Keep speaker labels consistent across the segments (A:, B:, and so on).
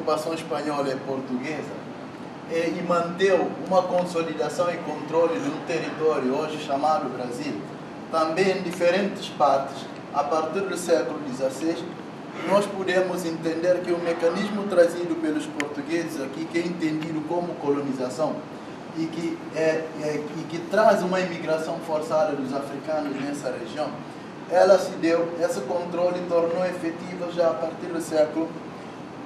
A: ocupação espanhola e portuguesa e manteve uma consolidação e controle de um território hoje chamado Brasil, também em diferentes partes, a partir do século XVI, nós podemos entender que o mecanismo trazido pelos portugueses aqui, que é entendido como colonização, e que traz uma imigração forçada dos africanos nessa região, ela se deu, esse controle tornou efetivo já a partir do século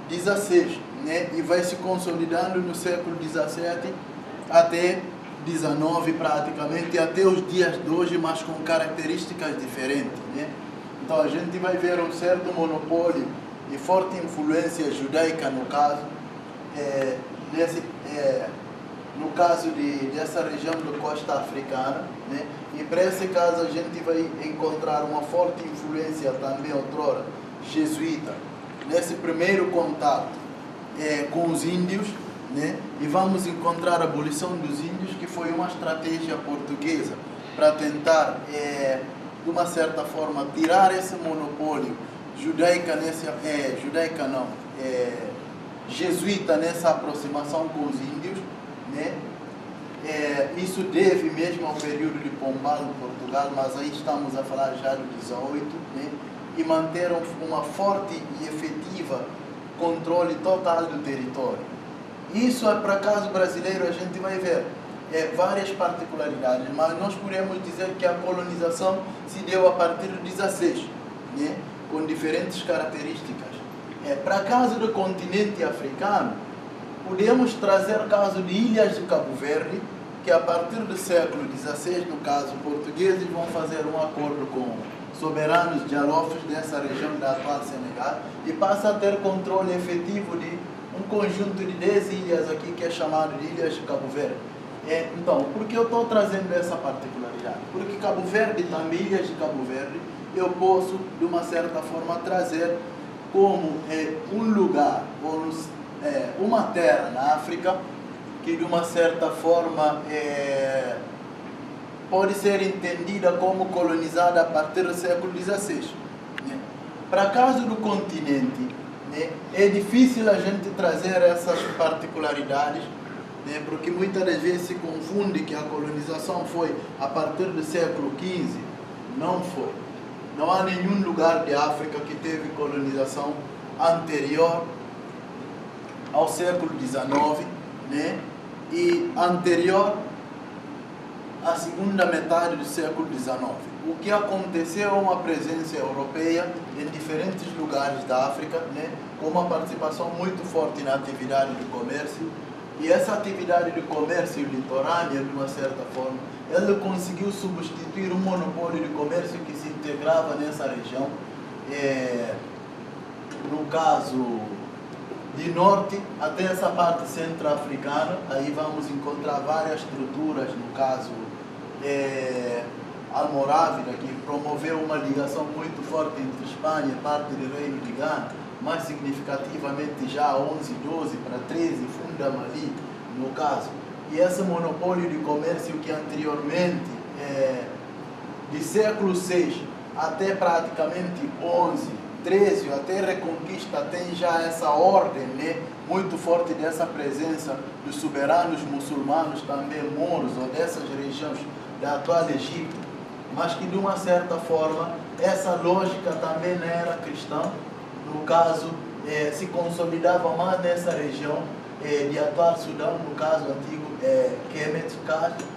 A: XVI, né? E vai se consolidando no século XVII até XIX praticamente, até os dias de hoje, mas com características diferentes, né? Então a gente vai ver um certo monopólio e forte influência judaica no caso, no caso dessa região da costa africana, né? E para esse caso a gente vai encontrar uma forte influência também outrora jesuíta, nesse primeiro contato com os índios, né? E vamos encontrar a abolição dos índios, que foi uma estratégia portuguesa para tentar, de uma certa forma, tirar esse monopólio jesuíta nessa aproximação com os índios, né? Isso deve mesmo ao período de Pombal em Portugal, mas aí estamos a falar já do 18, né? E manteram uma forte e efetiva controle total do território. Isso, para caso brasileiro, a gente vai ver várias particularidades, mas nós podemos dizer que a colonização se deu a partir do 16, né? Com diferentes características. Para caso do continente africano, podemos trazer o caso de Ilhas de Cabo Verde, que a partir do século XVI, no caso, portugueses vão fazer um acordo com soberanos de alófios dessa região da atual Senegal e passa a ter controle efetivo de um conjunto de 10 ilhas aqui que é chamado de Ilhas de Cabo Verde. Então, por que eu estou trazendo essa particularidade? Porque Cabo Verde, também Ilhas de Cabo Verde, eu posso, de uma certa forma, trazer como um lugar, ou uma terra na África, que de uma certa forma pode ser entendida como colonizada a partir do século XVI. Né? Para caso do continente, né, é difícil a gente trazer essas particularidades, né, porque muitas das vezes se confunde que a colonização foi a partir do século XV. Não foi. Não há nenhum lugar de África que teve colonização anterior ao século XIX, né? E anterior à segunda metade do século XIX. O que aconteceu é uma presença europeia em diferentes lugares da África, né? Com uma participação muito forte na atividade de comércio. E essa atividade de comércio litorânea, de uma certa forma, ela conseguiu substituir um monopólio de comércio que se integrava nessa região. No caso de norte até essa parte centro-africana, aí vamos encontrar várias estruturas, no caso Almorávida, que promoveu uma ligação muito forte entre Espanha e parte do Reino de Gana, mais significativamente já 11, 12 para 13, funda Mali, no caso. E esse monopólio de comércio que anteriormente, de século VI até praticamente 11, 13, até Reconquista, tem já essa ordem, né, muito forte dessa presença dos soberanos muçulmanos, também mouros, ou dessas regiões da atual Egito, mas que de uma certa forma essa lógica também não era cristã, no caso se consolidava mais nessa região de atual Sudão, no caso antigo Kemet,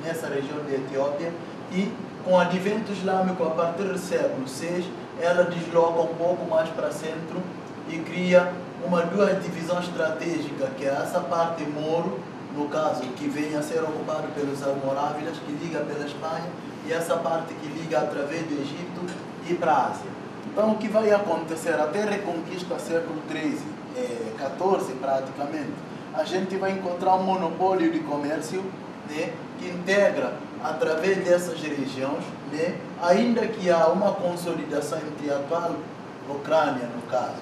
A: nessa região da Etiópia, e com o advento islâmico a partir do século VI, ela desloca um pouco mais para centro e cria duas divisões estratégicas, que é essa parte moro, no caso, que vem a ser ocupado pelos almorávidas, que liga pela Espanha, e essa parte que liga através do Egito e para a Ásia. Então, o que vai acontecer até a Reconquista século XIII, XIV praticamente, a gente vai encontrar um monopólio de comércio, né, que integra através dessas regiões, né, ainda que há uma consolidação entre a atual Ucrânia, no caso,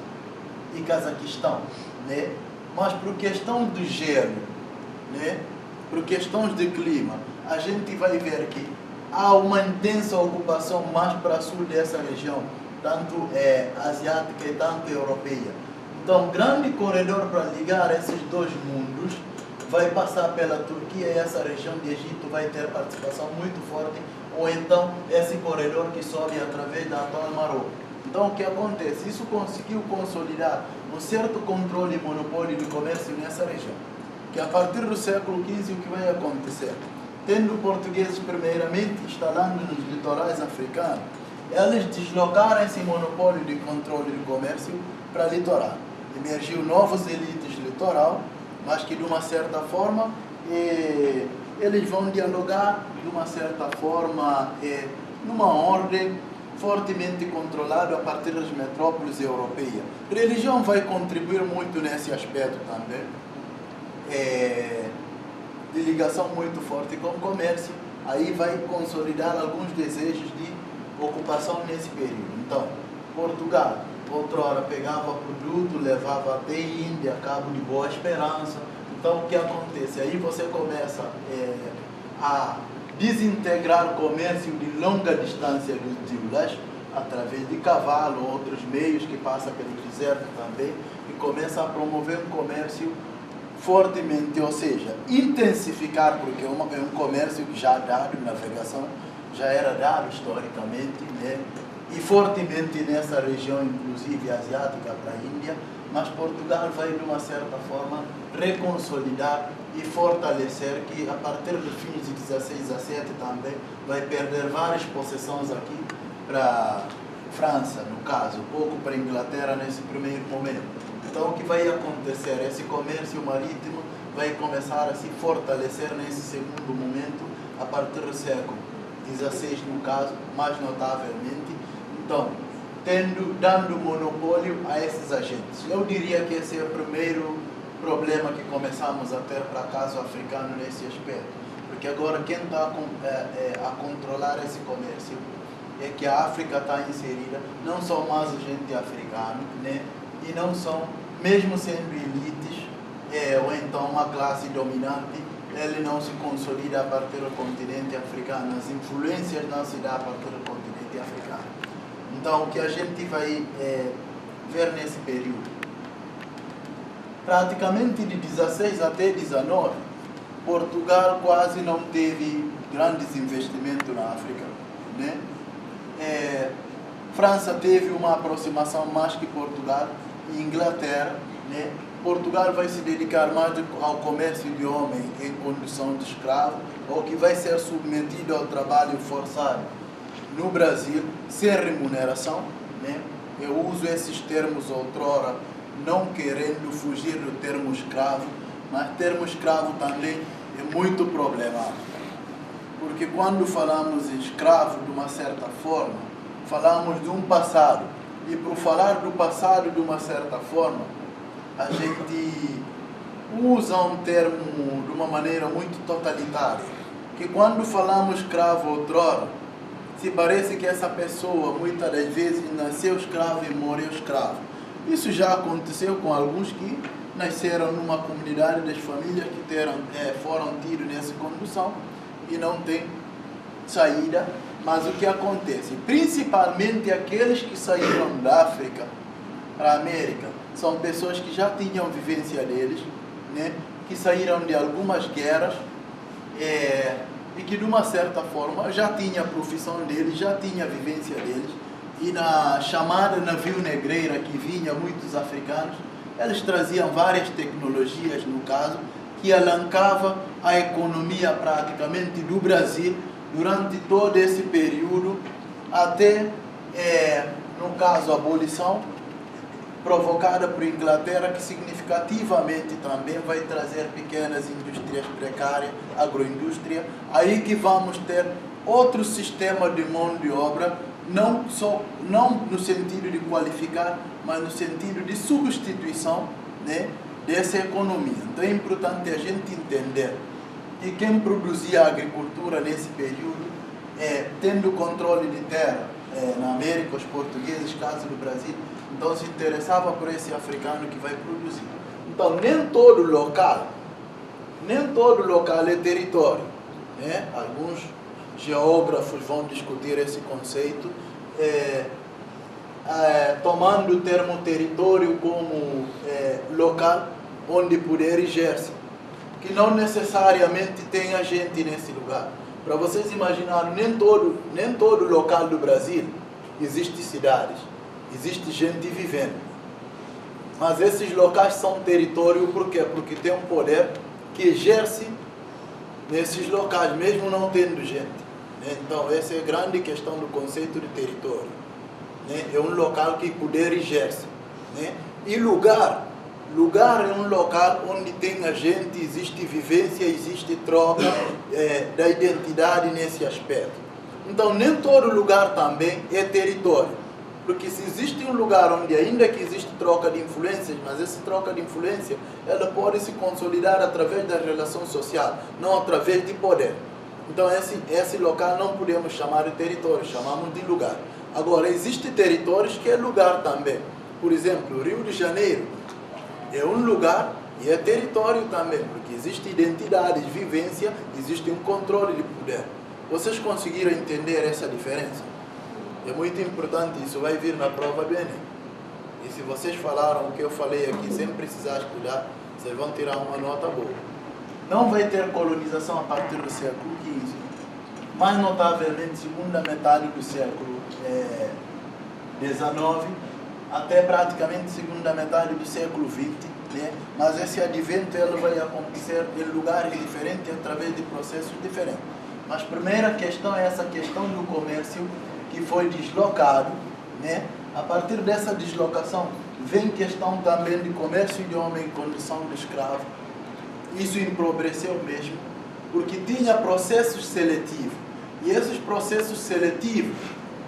A: e Cazaquistão, né, mas por questão do gelo, né, por questões de clima, a gente vai ver que há uma intensa ocupação mais para sul dessa região, tanto asiática e tanto europeia. Então, grande corredor para ligar esses dois mundos vai passar pela Turquia e essa região de Egito vai ter participação muito forte, ou então esse corredor que sobe através da atual Marrocos. Então, o que acontece? Isso conseguiu consolidar um certo controle e monopólio de comércio nessa região. Que a partir do século XV, o que vai acontecer? Tendo portugueses primeiramente instalando nos litorais africanos, eles deslocaram esse monopólio de controle de comércio para o litoral. Emergiu novas elites litoral, mas que de uma certa forma eles vão dialogar de uma certa forma numa ordem fortemente controlada a partir das metrópoles europeias. Religião vai contribuir muito nesse aspecto também, de ligação muito forte com o comércio, aí vai consolidar alguns desejos de ocupação nesse período. Então, Portugal, outrora pegava produto, levava até Índia, Cabo de Boa Esperança. Então, o que acontece? Aí você começa a desintegrar o comércio de longa distância dos Diulas, através de cavalo, outros meios que passam pelo deserto também, e começa a promover um comércio fortemente, ou seja, intensificar, porque é um comércio que já dado, navegação, já era dado historicamente, né? E fortemente nessa região, inclusive asiática para a Índia, mas Portugal vai, de uma certa forma, reconsolidar e fortalecer, que a partir do fim de 16, 17 também, vai perder várias possessões aqui para a França, no caso, pouco para a Inglaterra nesse primeiro momento. Então, o que vai acontecer? Esse comércio marítimo vai começar a se fortalecer nesse segundo momento, a partir do século XVI, no caso, mais notavelmente. Então, dando monopólio a esses agentes. Eu diria que esse é o primeiro problema que começamos a ter para caso africano nesse aspecto. Porque agora quem está a controlar esse comércio é que a África está inserida, não são mais gente africano, né? E não são, mesmo sendo elites, ou então uma classe dominante, ele não se consolida a partir do continente africano, as influências não se dão a partir do continente africano. Então, o que a gente vai ver nesse período? Praticamente de 16 até 19, Portugal quase não teve grandes investimentos na África, né? França teve uma aproximação mais que Portugal, e Inglaterra, né? Portugal vai se dedicar mais ao comércio de homem em condição de escravo, ou que vai ser submetido ao trabalho forçado no Brasil, sem remuneração, né? Eu uso esses termos outrora, não querendo fugir do termo escravo, mas termo escravo também é muito problemático. Porque quando falamos em escravo, de uma certa forma, falamos de um passado. E por falar do passado de uma certa forma, a gente usa um termo de uma maneira muito totalitária. Que quando falamos escravo outrora, se parece que essa pessoa, muitas das vezes, nasceu escravo e morreu escravo. Isso já aconteceu com alguns que nasceram numa comunidade das famílias que foram tidos nessa condução e não tem saída. Mas o que acontece? Principalmente aqueles que saíram da África para a América, são pessoas que já tinham vivência deles, né? Que saíram de algumas guerras e que de uma certa forma já tinha a profissão deles, já tinha a vivência deles. E na chamada navio negreira que vinha muitos africanos, eles traziam várias tecnologias, no caso, que alancava a economia praticamente do Brasil durante todo esse período, até, no caso, a abolição provocada por Inglaterra, que significativamente também vai trazer pequenas indústrias precárias, agroindústria, aí que vamos ter outro sistema de mão de obra, não no sentido de qualificar, mas no sentido de substituição, né, dessa economia. Então é importante a gente entender que quem produzia a agricultura nesse período, tendo controle de terra, na América, os portugueses, caso do Brasil, então se interessava por esse africano que vai produzir. Então nem todo local é território, né? Alguns geógrafos vão discutir esse conceito. tomando o termo território como local onde poder exerce, que não necessariamente tenha gente nesse lugar. Para vocês imaginarem, nem todo local do Brasil existe cidades, existe gente vivendo. Mas esses locais são território por quê? Porque tem um poder que exerce nesses locais, mesmo não tendo gente. Então, essa é a grande questão do conceito de território. É um local que poder exerce. E lugar é um local onde tem a gente, existe vivência, existe troca da identidade nesse aspecto. Então, nem todo lugar também é território. Porque se existe um lugar onde ainda que existe troca de influências, mas essa troca de influência, ela pode se consolidar através da relação social, não através de poder. Então, esse local não podemos chamar de território, chamamos de lugar. Agora, existem territórios que é lugar também. Por exemplo, o Rio de Janeiro é um lugar e é território também, porque existe identidade, vivência, existe um controle de poder. Vocês conseguiram entender essa diferença? É muito importante, isso vai vir na prova do Enem. E se vocês falaram o que eu falei aqui, sem precisar estudar, vocês vão tirar uma nota boa. Não vai ter colonização a partir do século XV, mais notavelmente segunda metade do século XIX, até praticamente segunda metade do século XX, mas esse advento ele vai acontecer em lugares diferentes, através de processos diferentes. Mas a primeira questão é essa questão do comércio, que foi deslocado, A partir dessa deslocação, vem questão também de comércio de homem em condição de escravo. Isso empobreceu mesmo, porque tinha processos seletivos. E esses processos seletivos,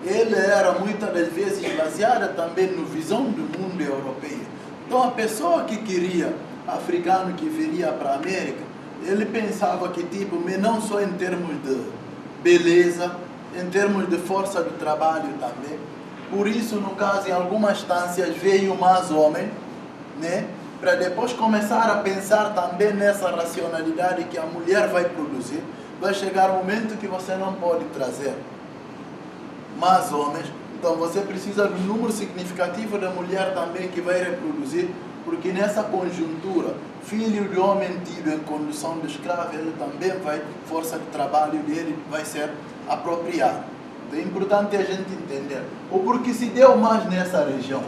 A: ele era muitas das vezes baseado também na visão do mundo europeu. Então, a pessoa que queria, africano que viria para a América, ele pensava que, não só em termos de beleza, em termos de força de trabalho também. Por isso, no caso, em algumas instâncias, veio mais homem, para depois começar a pensar também nessa racionalidade que a mulher vai produzir. Vai chegar um momento que você não pode trazer mais homens, então você precisa de um número significativo de mulher também que vai reproduzir, porque nessa conjuntura, filho de homem tido em condição de escravo, ele também vai, força de trabalho dele vai ser apropriada. Então é importante a gente entender o porquê se deu mais nessa região.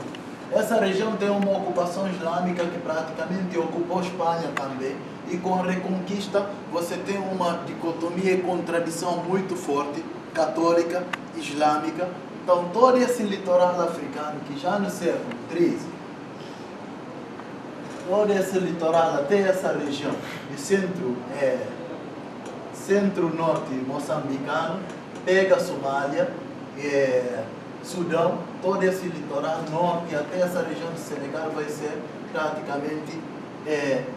A: Essa região tem uma ocupação islâmica que praticamente ocupou Espanha também, e com a Reconquista você tem uma dicotomia e contradição muito forte, católica, islâmica. Então todo esse litoral africano que já no século XIII, todo esse litoral até essa região de centro-norte moçambicano, pega a Somália, Sudão, todo esse litoral norte até essa região de Senegal vai ser praticamente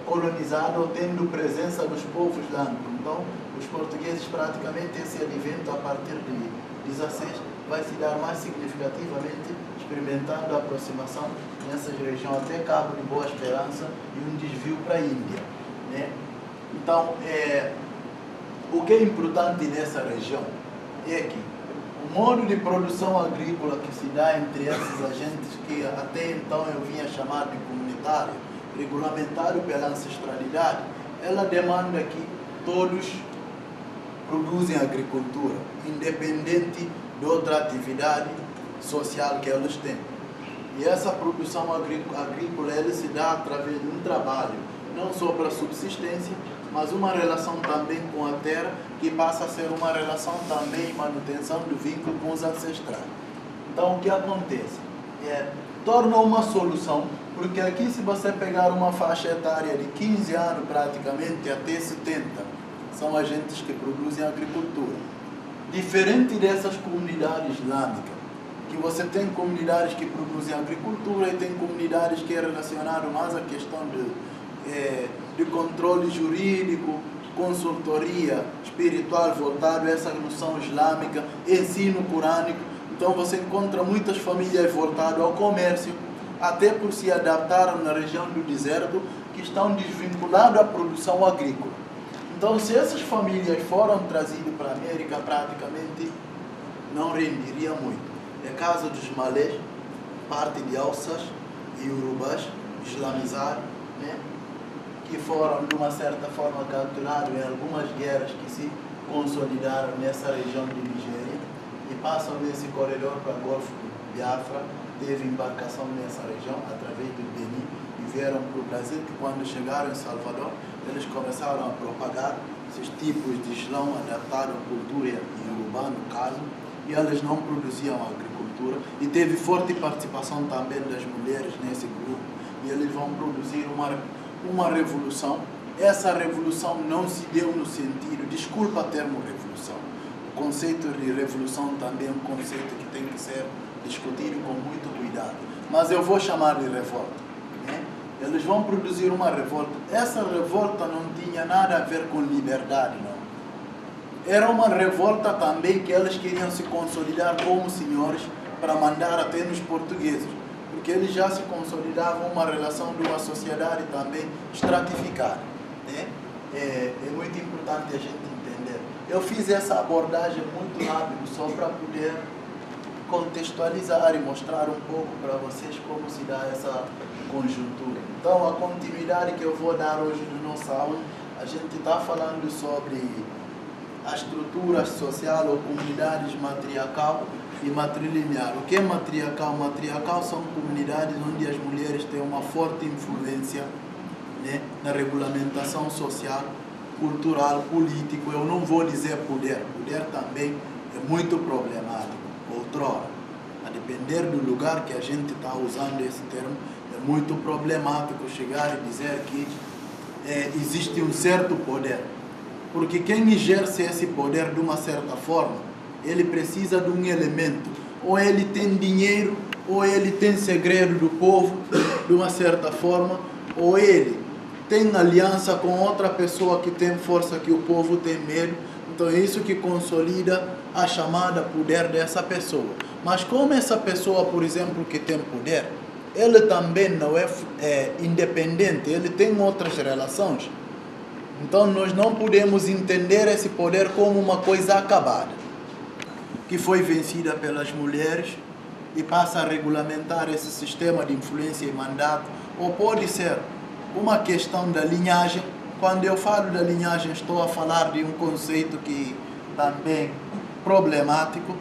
A: colonizado, tendo presença dos povos lá. Então, os portugueses praticamente esse advento a partir de 16 vai se dar mais significativamente, experimentando a aproximação nessas regiões até Cabo de Boa Esperança e um desvio para a Índia. Então, o que é importante nessa região é que o modo de produção agrícola que se dá entre esses agentes, que até então eu vinha chamar de comunitário, regulamentado pela ancestralidade, ela demanda que todos produzem agricultura, independente de outra atividade social que eles têm. E essa produção agrícola ela se dá através de um trabalho, não só para subsistência, mas uma relação também com a terra, que passa a ser uma relação também manutenção do vínculo com os ancestrais. Então, o que acontece? Torna uma solução, porque aqui se você pegar uma faixa etária de 15 anos praticamente até 70, são agentes que produzem agricultura. Diferente dessas comunidades islâmicas, que você tem comunidades que produzem agricultura e tem comunidades que é relacionado mais à questão de controle jurídico, consultoria espiritual voltado a essa noção islâmica, ensino corânico. Então você encontra muitas famílias voltadas ao comércio, até por se adaptaram na região do deserto, que estão desvinculadas à produção agrícola. Então, se essas famílias foram trazidas para a América, praticamente não renderia muito. É caso dos malês, parte de Hausas e Urubás islamizados, né? Que foram de uma certa forma capturados em algumas guerras que se consolidaram nessa região de Nigéria e passam nesse corredor para o Golfo de Biafra. Teve embarcação nessa região através do Benin e vieram para o Brasil, que quando chegaram em Salvador eles começaram a propagar esses tipos de islão adaptado à cultura iorubá, no caso, e eles não produziam agricultura, e teve forte participação também das mulheres nesse grupo, e eles vão produzir uma revolução. Essa revolução não se deu no sentido, desculpa o termo revolução, o conceito de revolução também é um conceito que tem que ser discutido com muito cuidado, mas eu vou chamar de revolta, né? Eles vão produzir uma revolta. Essa revolta não tinha nada a ver com liberdade, não. Era uma revolta também que eles queriam se consolidar como senhores para mandar até nos portugueses, porque eles já se consolidavam uma relação de uma sociedade também estratificada, né? É muito importante a gente entender. Eu fiz essa abordagem muito rápido só para poder contextualizar e mostrar um pouco para vocês como se dá essa conjuntura. Então, a continuidade que eu vou dar hoje na nossa aula, a gente está falando sobre a estrutura social ou comunidades matriarcal e matrilinear. O que é matriarcal? Matriarcal são comunidades onde as mulheres têm uma forte influência, né, na regulamentação social, cultural, político. Eu não vou dizer poder. Poder também é muito problemático. Outrora, a depender do lugar que a gente está usando esse termo, é muito problemático chegar e dizer que existe um certo poder. Porque quem exerce esse poder de uma certa forma, ele precisa de um elemento. Ou ele tem dinheiro, ou ele tem segredo do povo, de uma certa forma, ou ele tem aliança com outra pessoa que tem força que o povo tem medo. Então é isso que consolida a chamada poder dessa pessoa. Mas como essa pessoa, por exemplo, que tem poder, ele também não é independente, ele tem outras relações. Então nós não podemos entender esse poder como uma coisa acabada, que foi vencida pelas mulheres e passa a regulamentar esse sistema de influência e mandato. Ou pode ser uma questão da linhagem. Quando eu falo da linhagem, estou a falar de um conceito que também problemático,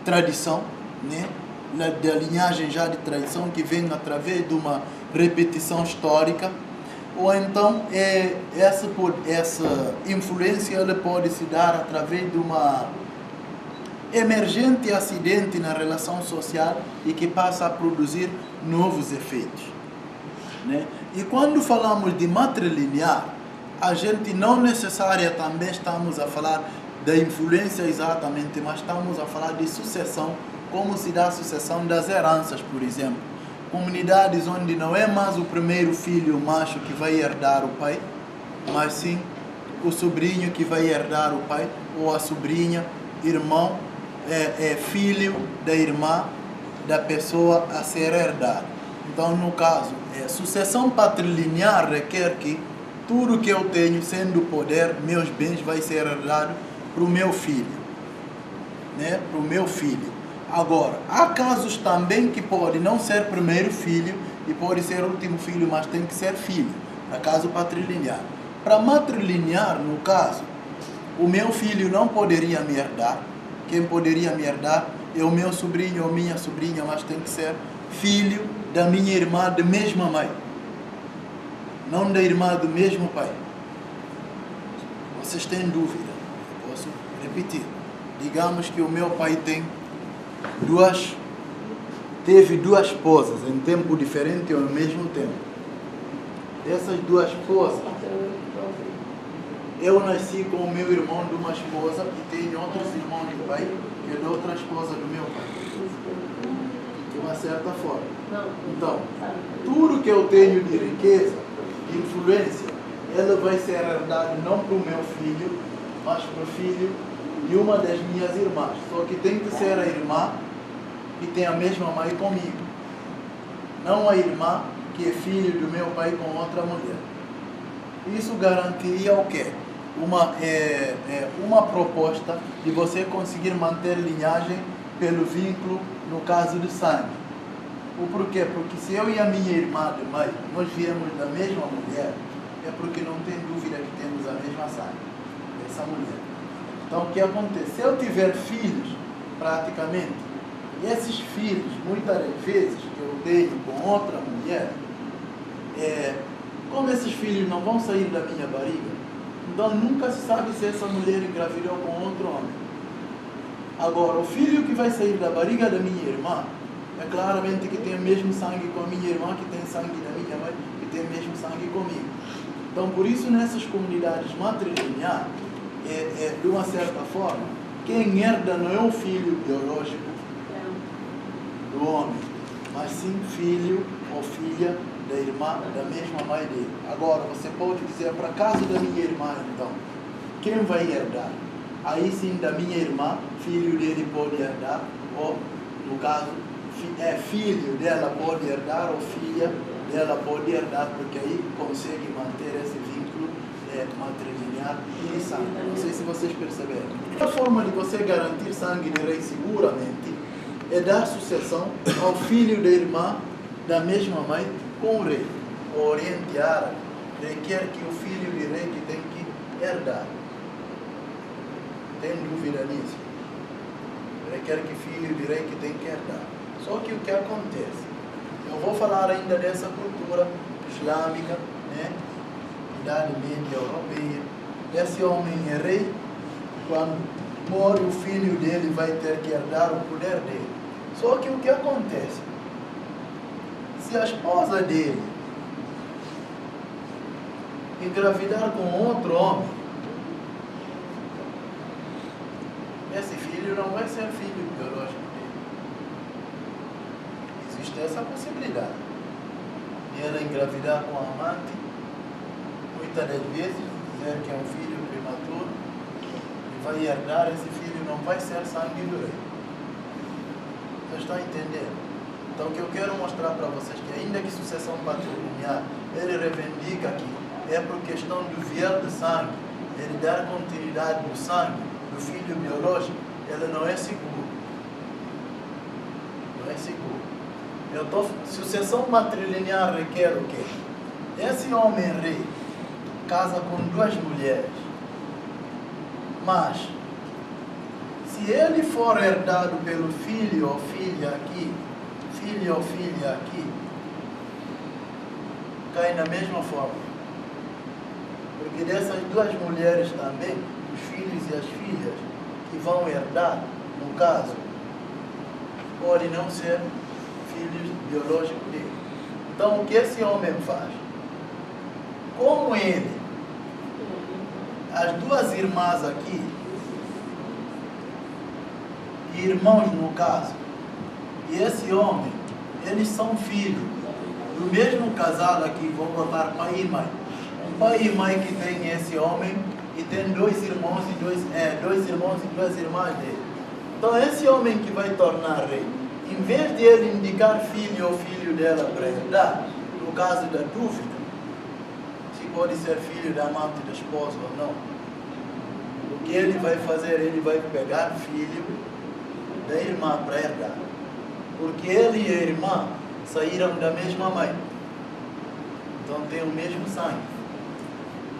A: tradição, né? Da linhagem já de tradição que vem através de uma repetição histórica. Ou então essa influência ela pode se dar através de uma emergente acidente na relação social e que passa a produzir novos efeitos, né? E quando falamos de matrilinear, a gente não necessariamente também estamos a falar da influência exatamente, mas estamos a falar de sucessão, como se dá a sucessão das heranças, por exemplo. Comunidades onde não é mais o primeiro filho macho que vai herdar o pai, mas sim o sobrinho que vai herdar o pai, ou a sobrinha, irmão, filho da irmã da pessoa a ser herdado. Então, no caso, sucessão patrilinear requer que tudo que eu tenho, sendo poder, meus bens, vai ser herdado para o meu filho, né? Para o meu filho. Agora, há casos também que pode não ser primeiro filho e pode ser último filho, mas tem que ser filho, para caso patrilinear. Para matrilinear, no caso, o meu filho não poderia me herdar. Quem poderia me herdar é o meu sobrinho ou minha sobrinha, mas tem que ser filho da minha irmã da mesma mãe, não da irmã do mesmo pai. Vocês têm dúvida? Posso repetir. Digamos que o meu pai teve duas esposas em tempo diferente ou ao mesmo tempo. Essas duas esposas, eu nasci com o meu irmão de uma esposa e tenho outros irmãos do pai que é de outra esposa do meu pai, de uma certa forma. Então, tudo que eu tenho de riqueza, de influência, ela vai ser herdada não para o meu filho, mas para o filho de uma das minhas irmãs. Só que tem que ser a irmã que tem a mesma mãe comigo, não a irmã que é filho do meu pai com outra mulher. Isso garantiria o quê? Uma proposta de você conseguir manter linhagem pelo vínculo, no caso do sangue. O porquê? Porque se eu e a minha irmã de mãe, nós viemos da mesma mulher, é porque não tem dúvida que temos a mesma sangue, essa mulher. Então o que acontece? Se eu tiver filhos, praticamente, e esses filhos, muitas vezes, que eu tenho com outra mulher, como esses filhos não vão sair da minha barriga, então nunca se sabe se essa mulher engravidou com outro homem. Agora, o filho que vai sair da barriga da minha irmã, é claramente que tem o mesmo sangue com a minha irmã, que tem sangue da minha mãe, que tem o mesmo sangue comigo. Então, por isso, nessas comunidades matrilineares, de uma certa forma, quem herda não é o filho biológico do homem, mas sim filho ou filha da irmã, da mesma mãe dele. Agora, você pode dizer, para caso da minha irmã, então, quem vai herdar? Aí sim, da minha irmã, filho dele pode herdar, ou, no caso, filho dela pode herdar, ou filha dela pode herdar, porque aí consegue manter esse vínculo matrilinear e sangue. Não sei se vocês perceberam. A forma de você garantir sangue de rei seguramente é dar sucessão ao filho da irmã da mesma mãe com o rei. O Oriente Árabe requer que o filho de rei que tem que herdar. Tem dúvida nisso? Requer que filho de rei que tem que herdar. Só que o que acontece? Eu vou falar ainda dessa cultura islâmica, né? Idade média europeia. Esse homem é rei, quando morre o filho dele vai ter que herdar o poder dele. Só que o que acontece? Se a esposa dele engravidar com outro homem, esse filho não vai ser filho biológico dele. Existe essa possibilidade. E ela engravidar com a amante, muitas das vezes, dizer que é um filho prematuro, e vai herdar, esse filho não vai ser sangue do rei. Vocês estão entendendo? Então o que eu quero mostrar para vocês, que ainda que sucessão patrilinear, ele reivindica que é por questão do viés de sangue, ele dar continuidade no sangue do filho biológico, ele não é seguro. Não é seguro. Sucessão matrilinear requer o quê? Esse homem rei casa com duas mulheres, mas se ele for herdado pelo filho ou filha aqui, cai na mesma forma. Porque dessas duas mulheres também, os filhos e as filhas que vão herdar, no caso, podem não ser filhos biológicos dele. Então, o que esse homem faz? Como ele, as duas irmãs aqui, irmãos no caso, e esse homem, eles são filhos do mesmo casal aqui, vou botar pai e mãe. Um pai e mãe que tem esse homem e tem dois irmãos e duas irmãs dele. Então esse homem que vai tornar rei, em vez de ele indicar filho ou filho dela para herdar, no caso da dúvida, se pode ser filho da amante da esposa ou não, o que ele vai fazer? Ele vai pegar filho da irmã para herdar. Porque ele e a irmã saíram da mesma mãe. Então tem o mesmo sangue.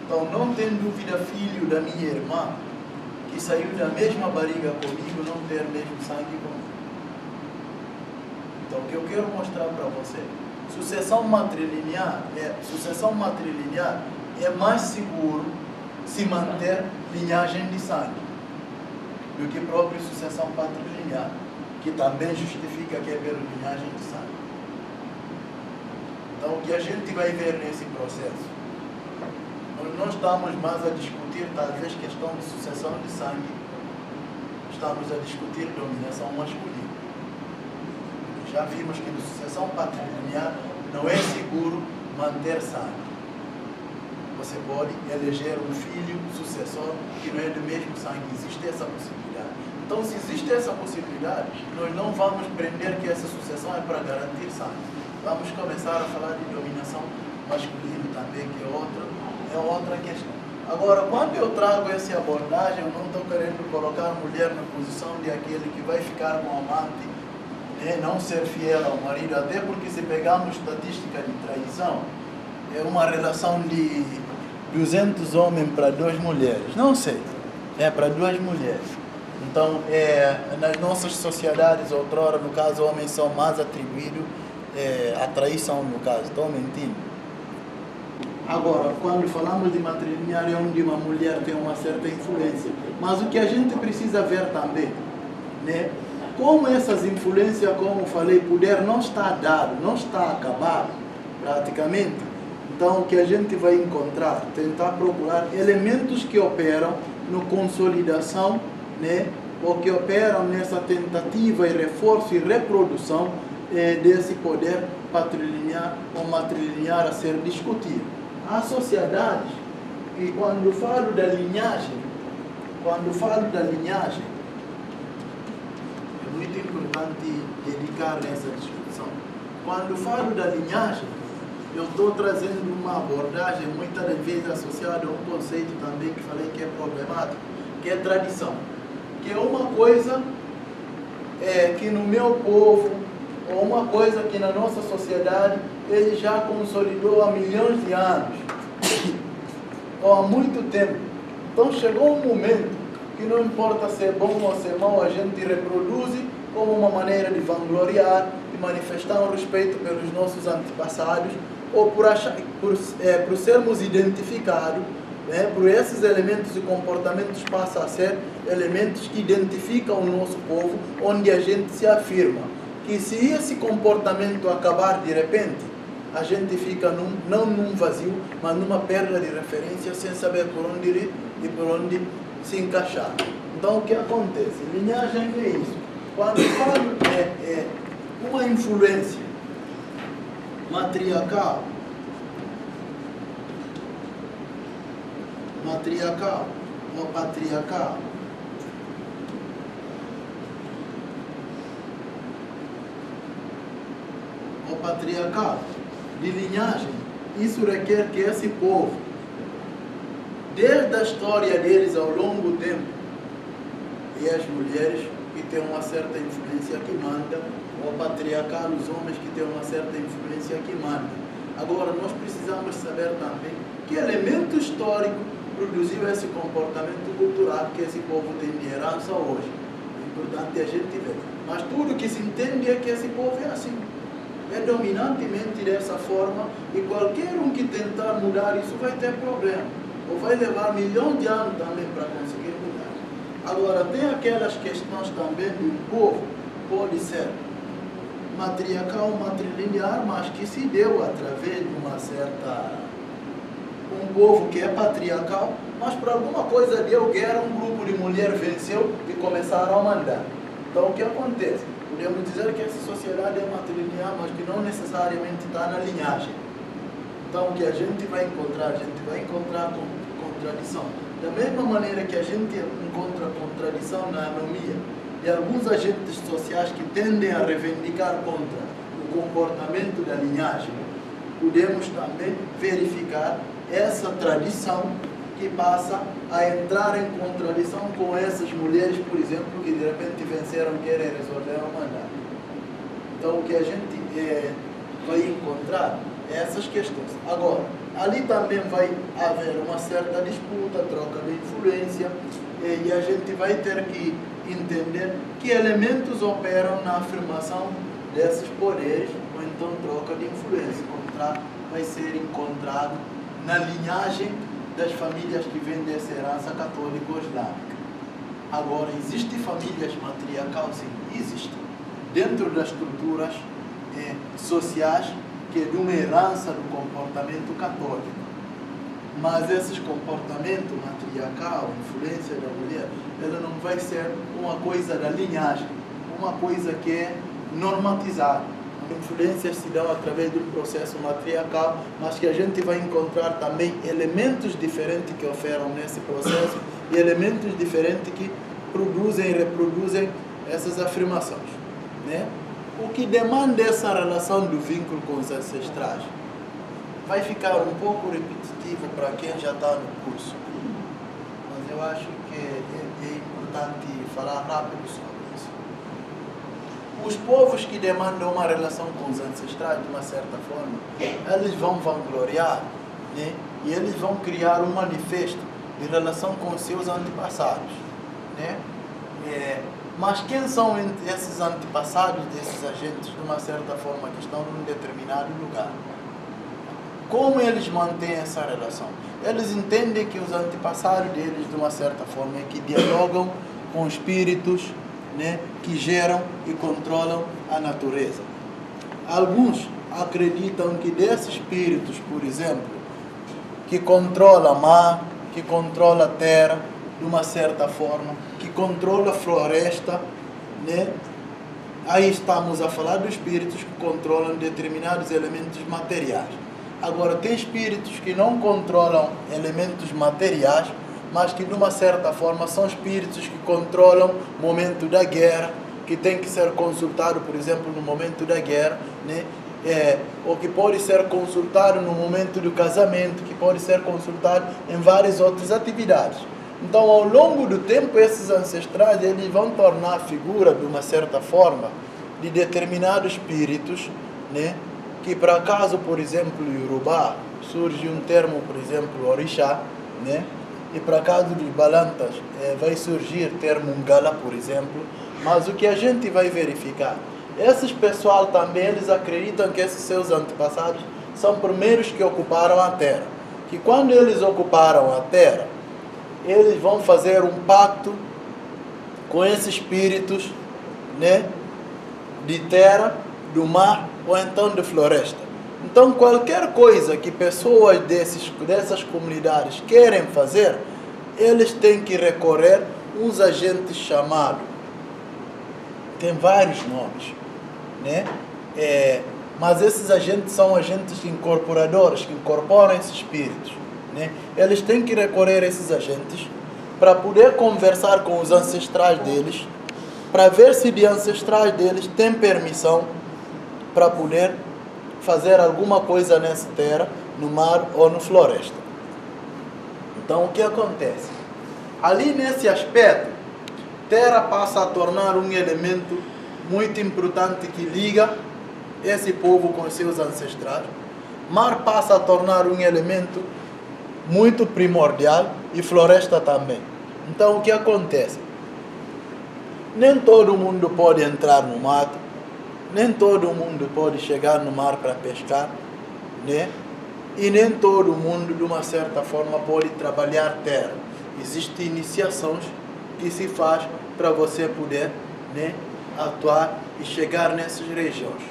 A: Então não tem dúvida, filho da minha irmã, que saiu da mesma barriga comigo, não ter o mesmo sangue comigo. Então o que eu quero mostrar para você, sucessão matrilinear é mais seguro se manter linhagem de sangue do que própria sucessão patrilinear, que também justifica que é pela linhagem de sangue. Então, o que a gente vai ver nesse processo, nós não estamos mais a discutir, talvez, questão de sucessão de sangue, estamos a discutir dominação masculina. Já vimos que na sucessão patrilinear não é seguro manter sangue. Você pode eleger um filho sucessor que não é do mesmo sangue, existe essa possibilidade. Então, se existe essa possibilidade, nós não vamos prender que essa sucessão é para garantir sangue. Vamos começar a falar de dominação masculina também, que é outra questão. Agora, quando eu trago essa abordagem, eu não estou querendo colocar a mulher na posição de aquele que vai ficar com a amante, né, não ser fiel ao marido, até porque se pegarmos estatística de traição, é uma relação de 200 homens para 2 mulheres, não sei, é para 2 mulheres. Então, nas nossas sociedades, outrora, no caso, homens são mais atribuídos à traição, no caso, estou mentindo. Agora, quando falamos de matrilinear, é onde uma mulher tem uma certa influência. Mas o que a gente precisa ver também, né? Como essas influências, como falei, poder não está dado, não está acabado, praticamente. Então, o que a gente vai encontrar, tentar procurar elementos que operam no consolidação, né? Ou que operam nessa tentativa e reforço e reprodução desse poder patrilinear ou matrilinear a ser discutido. Há sociedades, e quando falo da linhagem, é muito importante dedicar nessa discussão. Quando falo da linhagem, eu estou trazendo uma abordagem muitas das vezes associada a um conceito também que falei que é problemático, que é tradição. Que é uma coisa que no meu povo, ou uma coisa que na nossa sociedade, ele já consolidou há milhões de anos, ou há muito tempo. Então chegou um momento que não importa se é bom ou se é mau, a gente reproduz como uma maneira de vangloriar, de manifestar um respeito pelos nossos antepassados, ou por sermos identificados, né, por esses elementos e comportamentos passam a ser elementos que identificam o nosso povo, onde a gente se afirma que se esse comportamento acabar de repente, a gente fica não num vazio, mas numa perda de referência, sem saber por onde ir e por onde se encaixar. Então, o que acontece? Linhagem é isso. Quando falo uma influência matriarcal ou patriarcal, de linhagem, isso requer que esse povo, desde a história deles ao longo do tempo, e as mulheres que têm uma certa influência que mandam, ou patriarcal, os homens que têm uma certa influência que mandam. Agora, nós precisamos saber também que elemento histórico produziu esse comportamento cultural que esse povo tem de herança hoje. É importante a gente ver. Mas tudo que se entende é que esse povo é assim. É dominantemente dessa forma, e qualquer um que tentar mudar isso vai ter problema. Ou vai levar milhões de anos também para conseguir mudar. Agora, tem aquelas questões também do povo, pode ser matriarcal ou matrilinear, mas que se deu através de uma certa... um povo que é patriarcal, mas por alguma coisa deu guerra, um grupo de mulheres venceu e começaram a mandar. Então, o que acontece? Podemos dizer que essa sociedade é matrilinear, mas que não necessariamente está na linhagem. Então, o que a gente vai encontrar? A gente vai encontrar contradição. Da mesma maneira que a gente encontra contradição na anomia de alguns agentes sociais que tendem a reivindicar contra o comportamento da linhagem, podemos também verificar essa tradição que passa a entrar em contradição com essas mulheres, por exemplo, que de repente venceram, querem resolver o mandato. Então, o que a gente vai encontrar é essas questões. Agora, ali também vai haver uma certa disputa, troca de influência, e a gente vai ter que entender que elementos operam na afirmação desses poderes, ou então troca de influência. O contrato vai ser encontrado na linhagem das famílias que vêm dessa herança católica ou islâmica. Agora, existem famílias matriarcais? Sim, existem. Dentro das estruturas sociais, que é de uma herança do comportamento católico. Mas esses comportamentos matriarcal, influência da mulher, ela não vai ser uma coisa da linhagem, uma coisa que é normatizada. Influências se dão através de um processo matriarcal, mas que a gente vai encontrar também elementos diferentes que operam nesse processo e elementos diferentes que produzem e reproduzem essas afirmações, né? O que demanda essa relação do vínculo com os ancestrais vai ficar um pouco repetitivo para quem já está no curso, mas eu acho que é importante falar rápido sobre isso. os povos que demandam uma relação com os ancestrais, de uma certa forma, eles vão vangloriar, né? E eles vão criar um manifesto de relação com os seus antepassados, né? Mas quem são esses antepassados desses agentes, de uma certa forma, que estão num determinado lugar? Como eles mantêm essa relação? Eles entendem que os antepassados deles, de uma certa forma, é que dialogam com espíritos, né, que geram e controlam a natureza. Alguns acreditam que desses espíritos, por exemplo, que controla o mar, que controla a terra, de uma certa forma, que controla a floresta, né? Aí estamos a falar dos espíritos que controlam determinados elementos materiais. Agora, tem espíritos que não controlam elementos materiais, mas que de uma certa forma são espíritos que controlam o momento da guerra, que tem que ser consultado, por exemplo, no momento da guerra, né? Ou que pode ser consultado no momento do casamento, que pode ser consultado em várias outras atividades. Então, ao longo do tempo, esses ancestrais eles vão tornar a figura, de uma certa forma, de determinados espíritos, né? Que, por acaso, por exemplo, em Yorubá, surge um termo, por exemplo, orixá, né? E por acaso dos balantas vai surgir o termo ngala, por exemplo. Mas o que a gente vai verificar, esses pessoal também, eles acreditam que esses seus antepassados são primeiros que ocuparam a terra. Que quando eles ocuparam a terra, eles vão fazer um pacto com esses espíritos, né, de terra, do mar ou então de floresta. Então, qualquer coisa que pessoas dessas comunidades querem fazer, eles têm que recorrer a uns agentes chamados, tem vários nomes, né? Mas esses agentes são agentes incorporadores, que incorporam esses espíritos, né? Eles têm que recorrer a esses agentes para poder conversar com os ancestrais deles, para ver se de ancestrais deles tem permissão para poder fazer alguma coisa nessa terra, no mar ou na floresta. Então, o que acontece? Ali nesse aspecto, terra passa a tornar um elemento muito importante que liga esse povo com seus ancestrais. Mar passa a tornar um elemento muito primordial e floresta também. Então, o que acontece? Nem todo mundo pode entrar no mato, nem todo mundo pode chegar no mar para pescar, né? E nem todo mundo, de uma certa forma, pode trabalhar terra. Existem iniciações que se faz para você poder, né, atuar e chegar nessas regiões.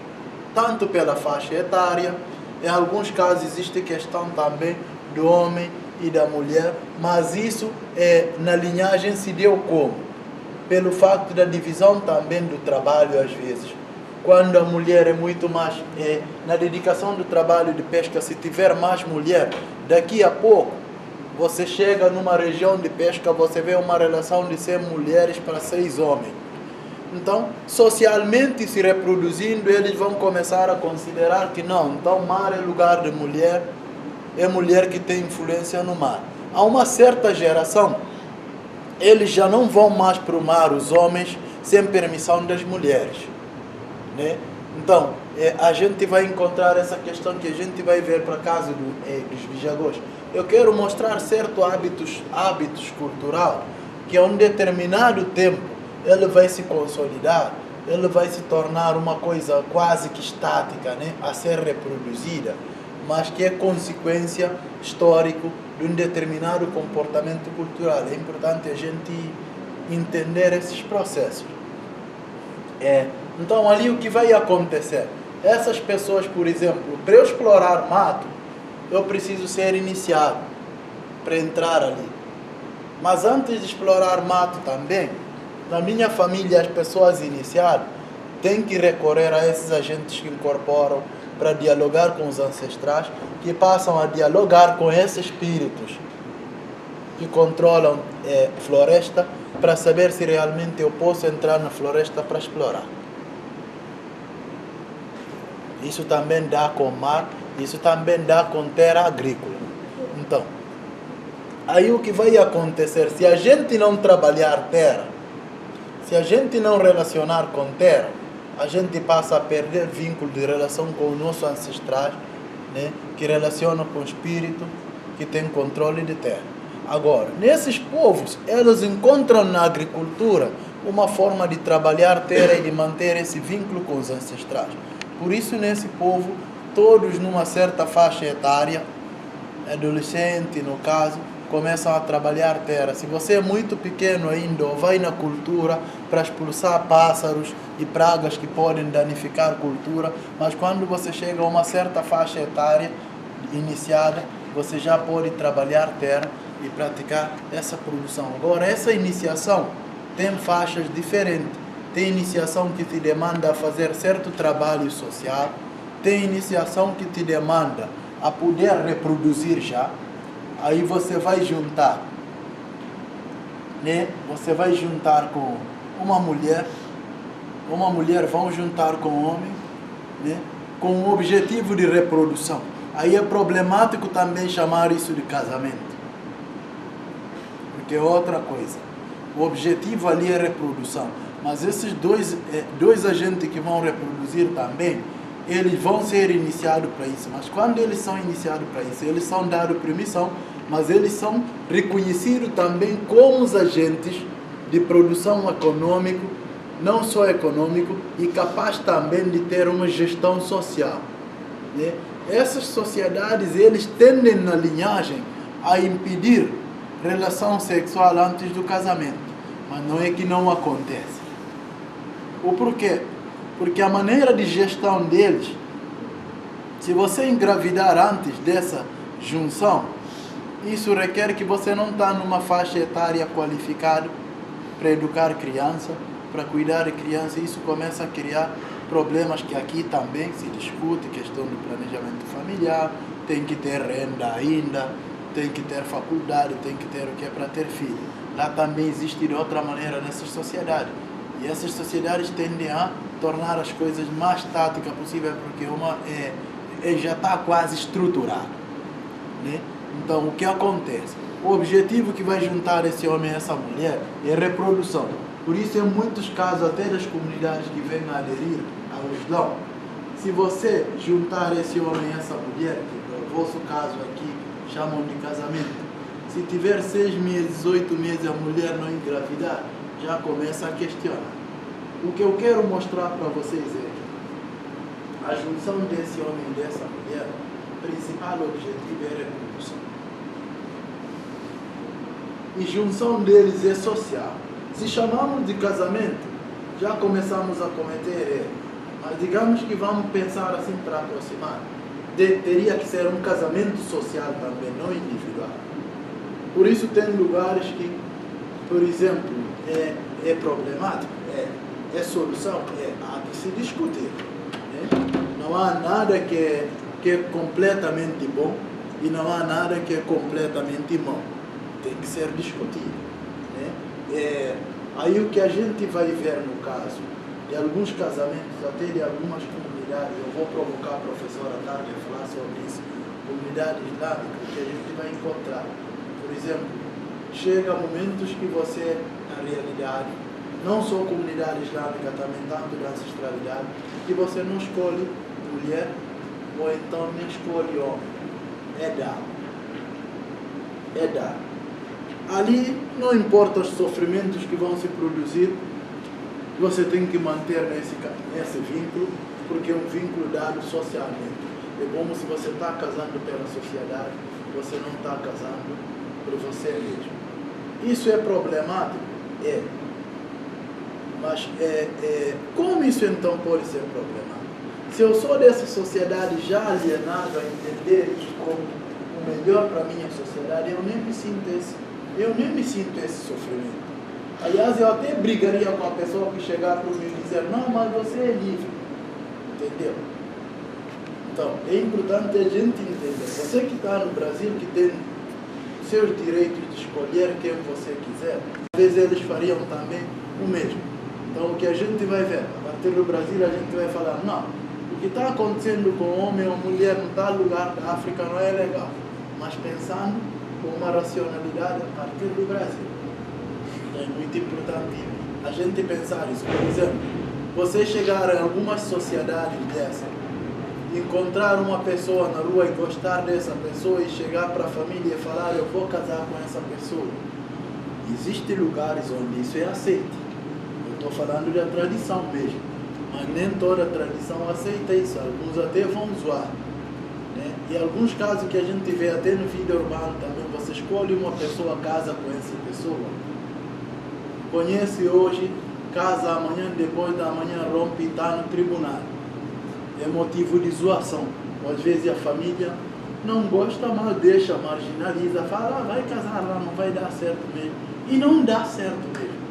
A: Tanto pela faixa etária, em alguns casos existe questão também do homem e da mulher, mas isso na linhagem se deu como? Pelo facto da divisão também do trabalho às vezes. Quando a mulher é muito mais, na dedicação do trabalho de pesca, se tiver mais mulher, daqui a pouco, você chega numa região de pesca, você vê uma relação de 100 mulheres para 6 homens. Então, socialmente se reproduzindo, eles vão começar a considerar que não, então mar é lugar de mulher, é mulher que tem influência no mar. Há uma certa geração, eles já não vão mais para o mar, os homens, sem permissão das mulheres, né? Então, a gente vai encontrar essa questão que a gente vai ver para casa dos bijagós. Eu quero mostrar certos hábitos culturais que a um determinado tempo ele vai se consolidar, ele vai se tornar uma coisa quase que estática, né, a ser reproduzida, mas que é consequência histórica de um determinado comportamento cultural. É importante a gente entender esses processos. Então, ali o que vai acontecer? Essas pessoas, por exemplo, para eu explorar mato, eu preciso ser iniciado para entrar ali. Mas antes de explorar mato também, na minha família, as pessoas iniciadas têm que recorrer a esses agentes que incorporam para dialogar com os ancestrais, que passam a dialogar com esses espíritos que controlam floresta, para saber se realmente eu posso entrar na floresta para explorar. Isso também dá com mar, isso também dá com terra agrícola. Então, aí o que vai acontecer? Se a gente não trabalhar terra, se a gente não relacionar com terra, a gente passa a perder vínculo de relação com os nossos ancestrais, né, que relacionam com o espírito, que tem controle de terra. Agora, nesses povos, eles encontram na agricultura uma forma de trabalhar terra e de manter esse vínculo com os ancestrais. Por isso, nesse povo, todos numa certa faixa etária, adolescente no caso, começam a trabalhar terra. Se você é muito pequeno ainda, vai na cultura para expulsar pássaros e pragas que podem danificar a cultura, mas quando você chega a uma certa faixa etária iniciada, você já pode trabalhar terra e praticar essa produção. Agora, essa iniciação tem faixas diferentes. Tem iniciação que te demanda a fazer certo trabalho social, tem iniciação que te demanda a poder reproduzir já. Aí você vai juntar, né? Você vai juntar com uma mulher vão juntar com um homem, né? Com o objetivo de reprodução. Aí é problemático também chamar isso de casamento, porque é outra coisa. O objetivo ali é reprodução, mas esses dois agentes que vão reproduzir também, eles vão ser iniciados para isso. Mas quando eles são iniciados para isso, eles são dados permissão, mas eles são reconhecidos também como os agentes de produção econômico, não só econômico, e capaz também de ter uma gestão social, né? Essas sociedades, eles tendem na linhagem a impedir relação sexual antes do casamento, mas não é que não acontece. O porquê? Porque a maneira de gestão deles, se você engravidar antes dessa junção, isso requer que você não está numa faixa etária qualificada para educar criança, para cuidar de criança. Isso começa a criar problemas que aqui também se discute, questão do planejamento familiar, tem que ter renda ainda, tem que ter faculdade, tem que ter o que é para ter filho. Lá também existe de outra maneira nessas sociedades. E essas sociedades tendem a tornar as coisas mais táticas possível, porque uma já está quase estruturada, né? Então, o que acontece? O objetivo que vai juntar esse homem e essa mulher é reprodução. Por isso, em muitos casos, até das comunidades que vêm a aderir ao Islã, se você juntar esse homem e essa mulher, que no vosso caso aqui chamam de casamento, se tiver 6 meses, 8 meses, a mulher não engravidar, já começa a questionar. O que eu quero mostrar para vocês é que a junção desse homem e dessa mulher, o principal objetivo é a reprodução. E junção deles é social. Se chamamos de casamento, já começamos a cometer erro. Mas digamos que vamos pensar assim para aproximar. Teria que ser um casamento social também, não individual. Por isso tem lugares que, por exemplo, é problemático, é solução, há que se discutir, né? Não há nada que é completamente bom e não há nada que é completamente mau. Tem que ser discutido, né? Aí o que a gente vai ver no caso de alguns casamentos, até de algumas comunidades, eu vou provocar a professora Tânia a falar sobre isso, comunidade islâmica, que a gente vai encontrar. Por exemplo, chega momentos que você, na realidade, não só comunidade islâmica, também tanto da ancestralidade, que você não escolhe mulher ou então nem escolhe homem. É dar. É dar. Ali não importa os sofrimentos que vão se produzir, você tem que manter nesse vínculo, porque é um vínculo dado socialmente. É como se você está casando pela sociedade, você não está casando por você mesmo. Isso é problemático? É. Mas como isso então pode ser problemático? Se eu sou dessa sociedade já alienado a entender isso como o melhor para a minha sociedade, eu nem me sinto esse sofrimento. Aliás, eu até brigaria com a pessoa que chegar para mim e dizer, não, mas você é livre. Entendeu? Então, é importante a gente entender. Você que está no Brasil, que tem seus direitos de escolher quem você quiser, às vezes eles fariam também o mesmo. Então, o que a gente vai ver, a partir do Brasil, a gente vai falar, não, o que está acontecendo com o homem ou mulher em tal lugar da África não é legal. Mas pensando com uma racionalidade a partir do Brasil. É muito importante a gente pensar isso. Por exemplo, você chegar em algumas sociedades dessas, encontrar uma pessoa na rua e gostar dessa pessoa e chegar para a família e falar, eu vou casar com essa pessoa. Existem lugares onde isso é aceito. Eu estou falando da tradição mesmo. Mas nem toda tradição aceita isso. Alguns até vão zoar. Né? E alguns casos que a gente vê até no vídeo urbano também, você escolhe uma pessoa, casa com essa pessoa. Conhece hoje, casa amanhã, depois da manhã rompe e está no tribunal. É motivo de zoação. Às vezes a família não gosta, mas deixa, marginaliza, fala, vai casar lá, não vai dar certo mesmo. E não dá certo mesmo.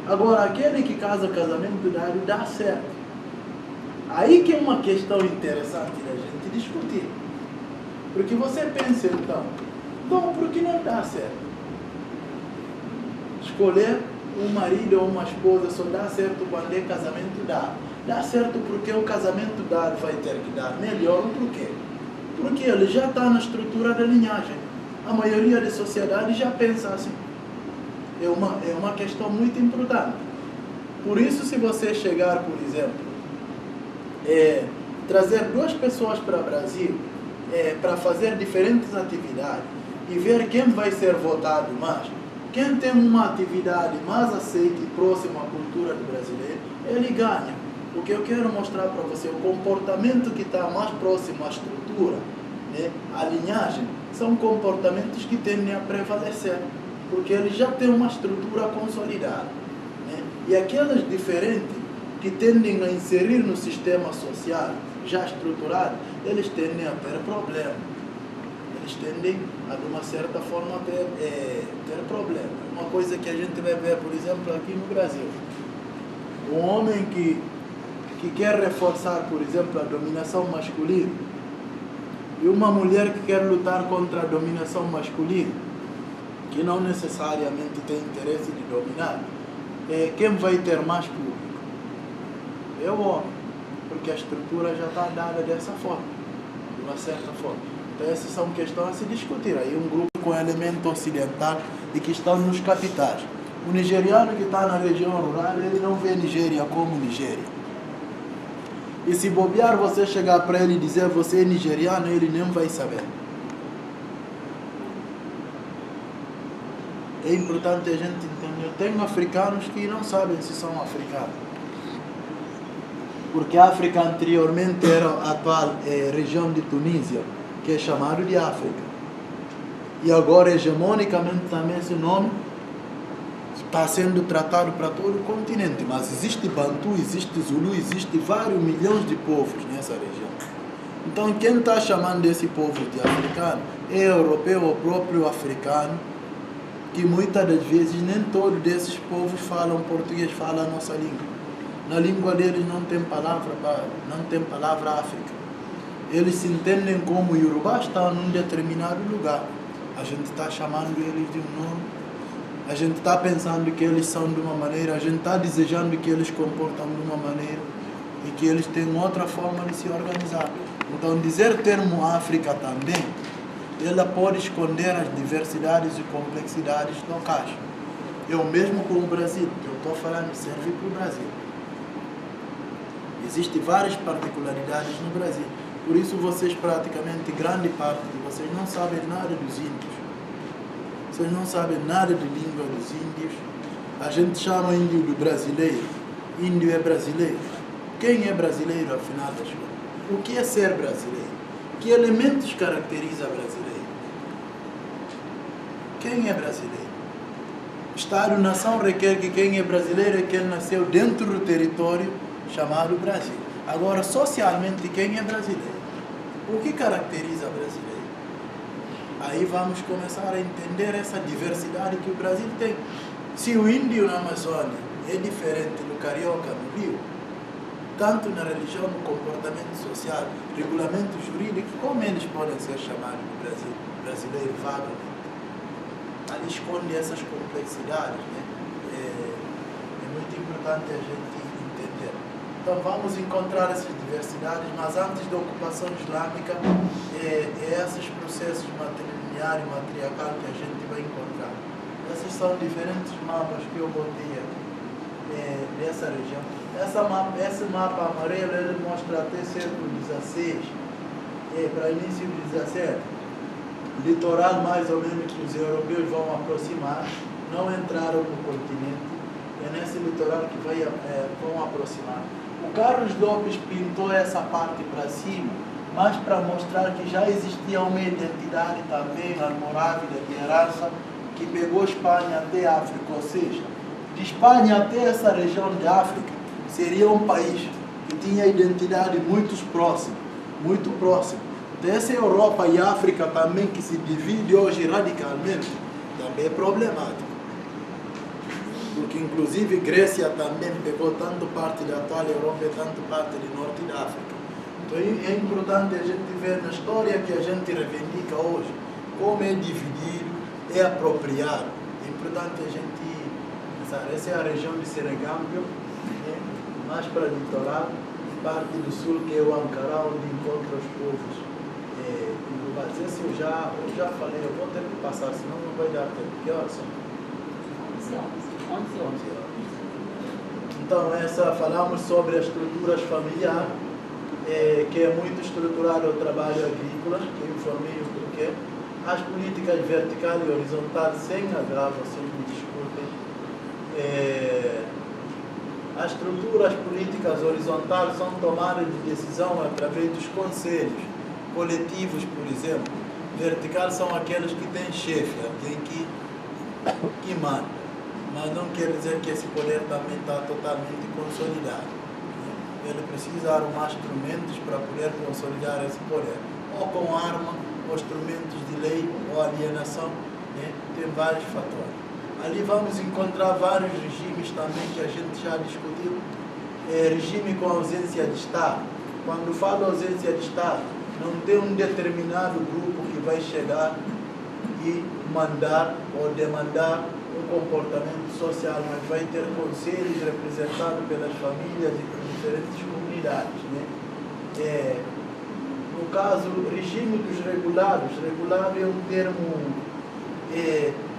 A: Agora, aquele que casa casamento dá certo. Aí que é uma questão interessante da gente discutir. Porque você pensa então, bom, por que não dá certo? Escolher um marido ou uma esposa só dá certo quando é casamento dá. Dá certo porque o casamento dado vai ter que dar melhor. Por quê? Porque ele já está na estrutura da linhagem. A maioria da sociedade já pensa assim. É uma questão muito importante. Por isso, se você chegar, por exemplo, trazer duas pessoas para o Brasil para fazer diferentes atividades e ver quem vai ser votado mais, quem tem uma atividade mais aceita e próxima à cultura do brasileiro, ele ganha. O que eu quero mostrar para você, o comportamento que está mais próximo à estrutura, né, à linhagem, são comportamentos que tendem a prevalecer, porque eles já têm uma estrutura consolidada. Né? E aquelas diferentes que tendem a inserir no sistema social já estruturado, eles tendem a ter problema. Eles tendem a, de uma certa forma, ter problema. Uma coisa que a gente vai ver, por exemplo, aqui no Brasil. Um homem que quer reforçar, por exemplo, a dominação masculina, e uma mulher que quer lutar contra a dominação masculina, que não necessariamente tem interesse de dominar, quem vai ter mais público? É o homem, porque a estrutura já está dada dessa forma, de uma certa forma. Então essas são questões a se discutir. Aí um grupo com elemento ocidental e que estão nos capitais. O nigeriano que está na região rural, ele não vê Nigéria como Nigéria. E se bobear, você chegar para ele e dizer você é nigeriano, ele nem vai saber. É importante a gente entender. Tem africanos que não sabem se são africanos. Porque a África anteriormente era a atual região de Tunísia, que é chamado de África. E agora, hegemonicamente, também esse nome está sendo tratado para todo o continente. Mas existe Bantu, existe Zulu, existe vários milhões de povos nessa região. Então, quem está chamando esse povo de africano é europeu ou próprio africano, que muitas das vezes nem todos desses povos falam português, falam a nossa língua. Na língua deles não tem palavra África. Eles se entendem como Yorubá está num determinado lugar. A gente está chamando eles de um nome. A gente está pensando que eles são de uma maneira, a gente está desejando que eles comportam de uma maneira e que eles têm outra forma de se organizar. Então, dizer termo África também, ela pode esconder as diversidades e complexidades locais. É o mesmo com o Brasil, que eu estou falando, serve para o Brasil. Existem várias particularidades no Brasil. Por isso vocês praticamente, grande parte de vocês não sabem nada dos índios. Vocês não sabem nada de língua dos índios. A gente chama índio de brasileiro. Índio é brasileiro. Quem é brasileiro, afinal das contas? O que é ser brasileiro? Que elementos caracteriza brasileiro? Quem é brasileiro? Estado-nação requer que quem é brasileiro é quem nasceu dentro do território chamado Brasil. Agora, socialmente, quem é brasileiro? O que caracteriza brasileiro? Aí vamos começar a entender essa diversidade que o Brasil tem. Se o índio na Amazônia é diferente do carioca no Rio, tanto na religião, no comportamento social, regulamento jurídico, como eles podem ser chamados de brasileiro vagamente? Ali esconde essas complexidades, né? É muito importante a gente entender. Então vamos encontrar essas diversidades, mas antes da ocupação islâmica, esses processos matrilinear e matriarcal que a gente vai encontrar. Esses são diferentes mapas que eu botei aqui. dessa região. Esse mapa amarelo ele mostra até século XVI, para início do XVII. Litoral mais ou menos que os europeus vão aproximar, não entraram no continente, é nesse litoral que vão aproximar. O Carlos Lopes pintou essa parte para cima, mas para mostrar que já existia uma identidade também almorávida de herança que pegou Espanha até a África, ou seja, de Espanha até essa região de África seria um país que tinha identidade muito próxima. Dessa Europa e África também, que se divide hoje radicalmente, também é problemático. Porque inclusive Grécia também pegou tanto parte da atual Europa e tanto parte do norte da África. Então é importante a gente ver na história que a gente reivindica hoje, como é dividido, é apropriado. É importante a gente pensar. Essa é a região de Seregambio, né? Mais para o litoral, parte do sul que é o Ankara, onde encontra os povos. Esse eu já falei, eu vou ter que passar, senão não vai dar tempo. Que horas são? 11 horas. Então, falamos sobre as estruturas familiares, que é muito estruturado o trabalho agrícola, que eu informei o porquê. As políticas vertical e horizontal, sem agravo, sem me discutem. As estruturas políticas horizontais são tomadas de decisão através dos conselhos coletivos, por exemplo. Vertical são aqueles que têm chefe, alguém que manda. Mas não quer dizer que esse poder também está totalmente consolidado. Ele precisa arrumar instrumentos para poder consolidar esse poder. Ou com arma, ou instrumentos de lei, ou alienação, né? Tem vários fatores. Ali vamos encontrar vários regimes também que a gente já discutiu. Regime com ausência de Estado. Quando falo ausência de Estado, não tem um determinado grupo que vai chegar e mandar ou demandar um comportamento social, mas vai ter conselhos representados pelas famílias e por diferentes comunidades, né? No caso, regime dos regulados. Regulado é um termo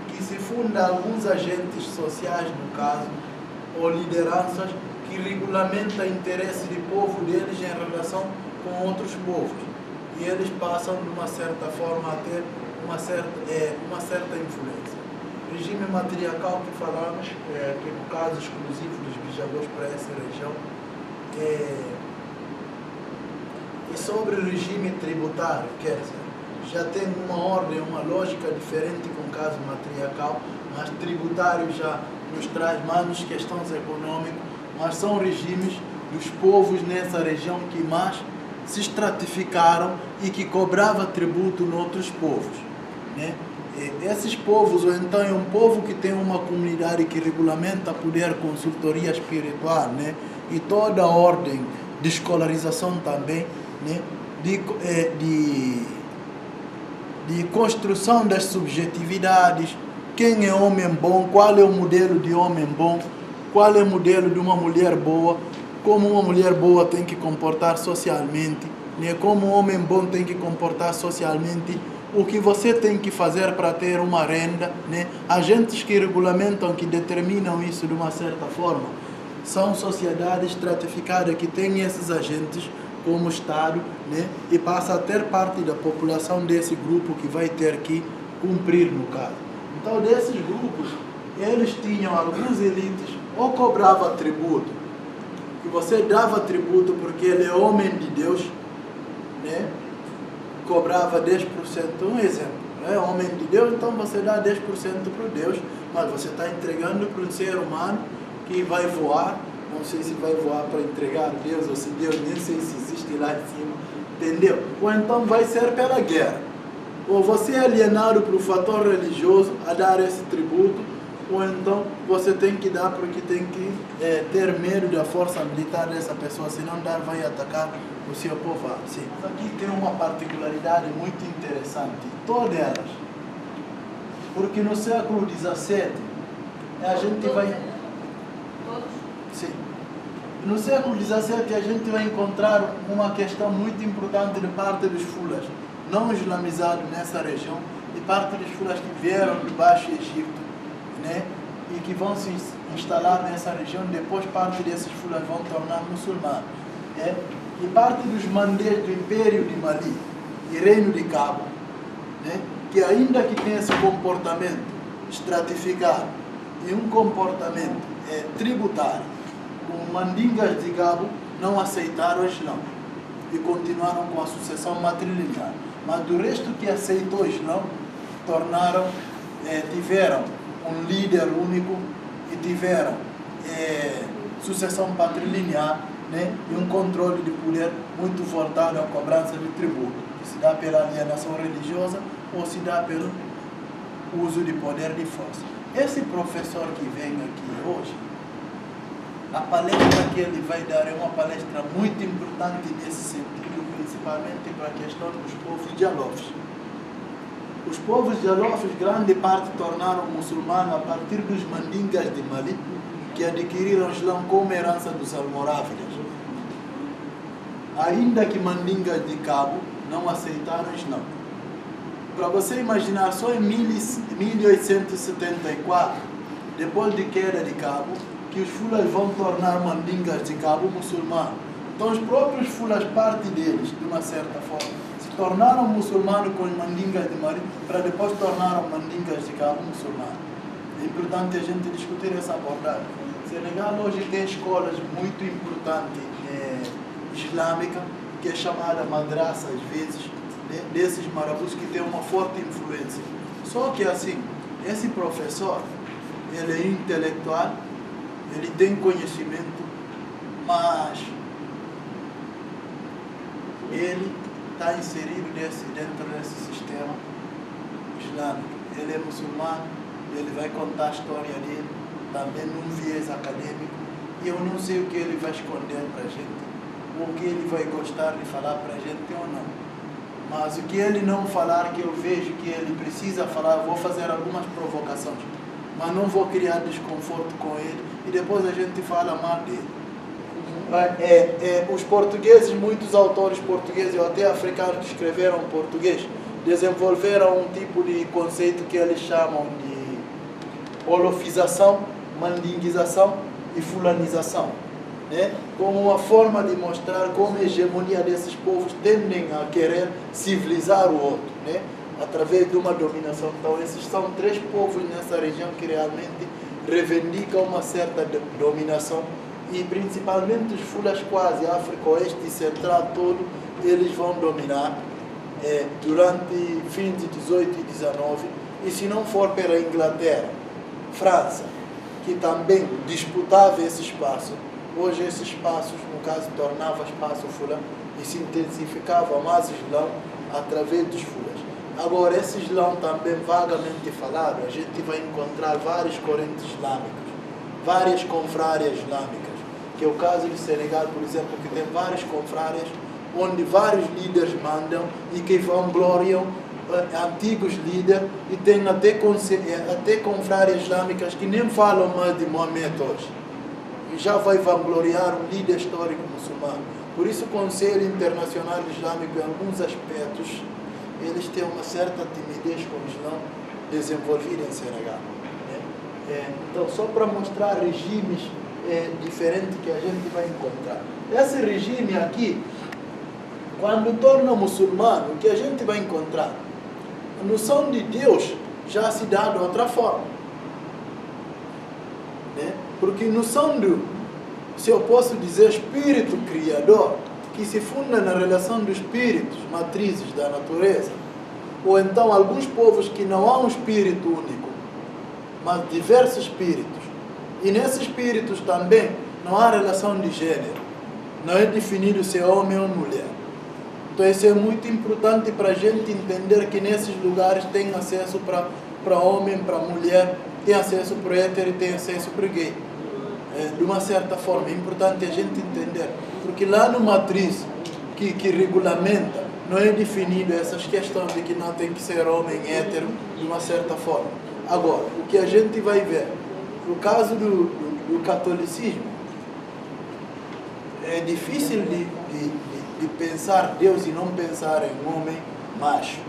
A: que se funda alguns agentes sociais, no caso, ou lideranças que regulamentam o interesse do povo deles em relação com outros povos. E eles passam, de uma certa forma, a ter uma certa influência. Regime matriarcal que falamos, que no caso exclusivo dos bijavós para essa região, e sobre o regime tributário, quer dizer, já tem uma ordem, uma lógica diferente com o caso matriarcal, mas tributário já nos traz menos questões econômicas, mas são regimes dos povos nessa região que mais se estratificaram e que cobrava tributo noutros povos, né? Esses povos, ou então é um povo que tem uma comunidade que regulamenta poder consultoria espiritual, né? E toda a ordem de escolarização também, né? De construção das subjetividades, quem é homem bom, qual é o modelo de homem bom, qual é o modelo de uma mulher boa, como uma mulher boa tem que comportar socialmente, né? Como um homem bom tem que comportar socialmente, o que você tem que fazer para ter uma renda, né? Agentes que regulamentam, que determinam isso de uma certa forma, são sociedades estratificadas que têm esses agentes como Estado, né? E passa a ter parte da população desse grupo que vai ter que cumprir no caso. Então, desses grupos, eles tinham alguns elites, ou cobrava tributo, que você dava tributo porque ele é homem de Deus, né? Cobrava 10%, um exemplo, é homem de Deus, então você dá 10% para o Deus, mas você está entregando para um ser humano que vai voar, não sei se vai voar para entregar a Deus, ou se Deus nem sei se existe lá em cima, entendeu? Ou então vai ser pela guerra, ou você é alienado para o fator religioso a dar esse tributo, ou então você tem que dar porque tem que ter medo da força militar dessa pessoa, senão vai atacar o seu povo. Sim. Aqui tem uma particularidade muito interessante, todas elas, porque no século XVII a gente vai... Sim. No século XVII a gente vai encontrar uma questão muito importante de parte dos fulas, não islamizados nessa região, e parte dos fulas que vieram do Baixo Egito, né? e que vão se instalar nessa região. Depois parte desses fulas vão tornar muçulmanos. E parte dos mandês do Império de Mali e Reino de Cabo, que ainda que tem esse comportamento estratificado e um comportamento tributário, os mandingas de Cabo não aceitaram o Islã e continuaram com a sucessão matrilinear. Mas do resto que aceitou o Islã, tiveram um líder único e tiveram sucessão patrilinear, e um controle de poder muito voltado à cobrança de tributo, que se dá pela alienação religiosa ou se dá pelo uso de poder de força. Esse professor que vem aqui hoje, a palestra que ele vai dar é uma palestra muito importante nesse sentido, principalmente para a questão dos povos dialofes. Os povos dialofes, grande parte, tornaram muçulmanos a partir dos mandingas de Mali, que adquiriram o Islã como herança dos almorávides. Ainda que mandingas de Cabo não aceitaram o Islã. Para você imaginar, só em 1874, depois de queda de Cabo, que os fulas vão tornar mandingas de Cabo muçulmanos. Então os próprios fulas, parte deles, de uma certa forma, se tornaram muçulmanos com os mandingas de Mali, para depois tornaram mandingas de Cabo muçulmanos. É importante a gente discutir essa abordagem. Senegal hoje tem escolas muito importantes islâmicas, que é chamada madraça às vezes, desses marabus que tem uma forte influência. Só que assim, esse professor, ele é intelectual, ele tem conhecimento, mas ele está inserido dentro desse sistema islâmico. Ele é muçulmano, ele vai contar a história dele, também num viés acadêmico, e eu não sei o que ele vai esconder para a gente, ou o que ele vai gostar de falar para a gente ou não. Mas o que ele não falar, que eu vejo que ele precisa falar, eu vou fazer algumas provocações, mas não vou criar desconforto com ele, e depois a gente fala mal dele. Os portugueses, muitos autores portugueses, ou até africanos que escreveram português, desenvolveram um tipo de conceito que eles chamam de holofização, mandinguização e fulanização, como uma forma de mostrar como a hegemonia desses povos tendem a querer civilizar o outro, através de uma dominação. Então esses são três povos nessa região que realmente reivindicam uma certa dominação, e principalmente os fulas quase, África Oeste e Central todo, eles vão dominar durante fins de 18 e 19, e se não for pela Inglaterra, França, que também disputava esse espaço, hoje esses espaços, no caso, tornava espaço fula e se intensificava mais Islã através dos fulas. Agora, esse Islã também vagamente falado, a gente vai encontrar vários correntes islâmicos, várias confrárias islâmicas, que é o caso de Senegal, por exemplo, que tem várias confrárias, onde vários líderes mandam e que vangloriam antigos líderes, e tem até confrárias islâmicas que nem falam mais de Mohamed hoje, e já vai vangloriar um líder histórico muçulmano. Por isso o Conselho Internacional Islâmico, em alguns aspectos, eles têm uma certa timidez com o Islã desenvolvido em Senegal. Então, só para mostrar regimes diferentes que a gente vai encontrar. Esse regime aqui, quando torna muçulmano, o que a gente vai encontrar? A noção de Deus já se dá de outra forma. Porque a noção do, se eu posso dizer, espírito criador, que se funda na relação dos espíritos, matrizes da natureza, ou então alguns povos que não há um espírito único, mas diversos espíritos, e nesses espíritos também não há relação de gênero, não é definido se é homem ou mulher. Então isso é muito importante para a gente entender que nesses lugares tem acesso para homem, para mulher, tem acesso para hétero e tem acesso para gay. De uma certa forma, é importante a gente entender, porque lá no matriz que regulamenta, não é definido essas questões de que não tem que ser homem hétero, de uma certa forma. Agora, o que a gente vai ver, no caso do catolicismo, é difícil de pensar Deus e não pensar em homem macho,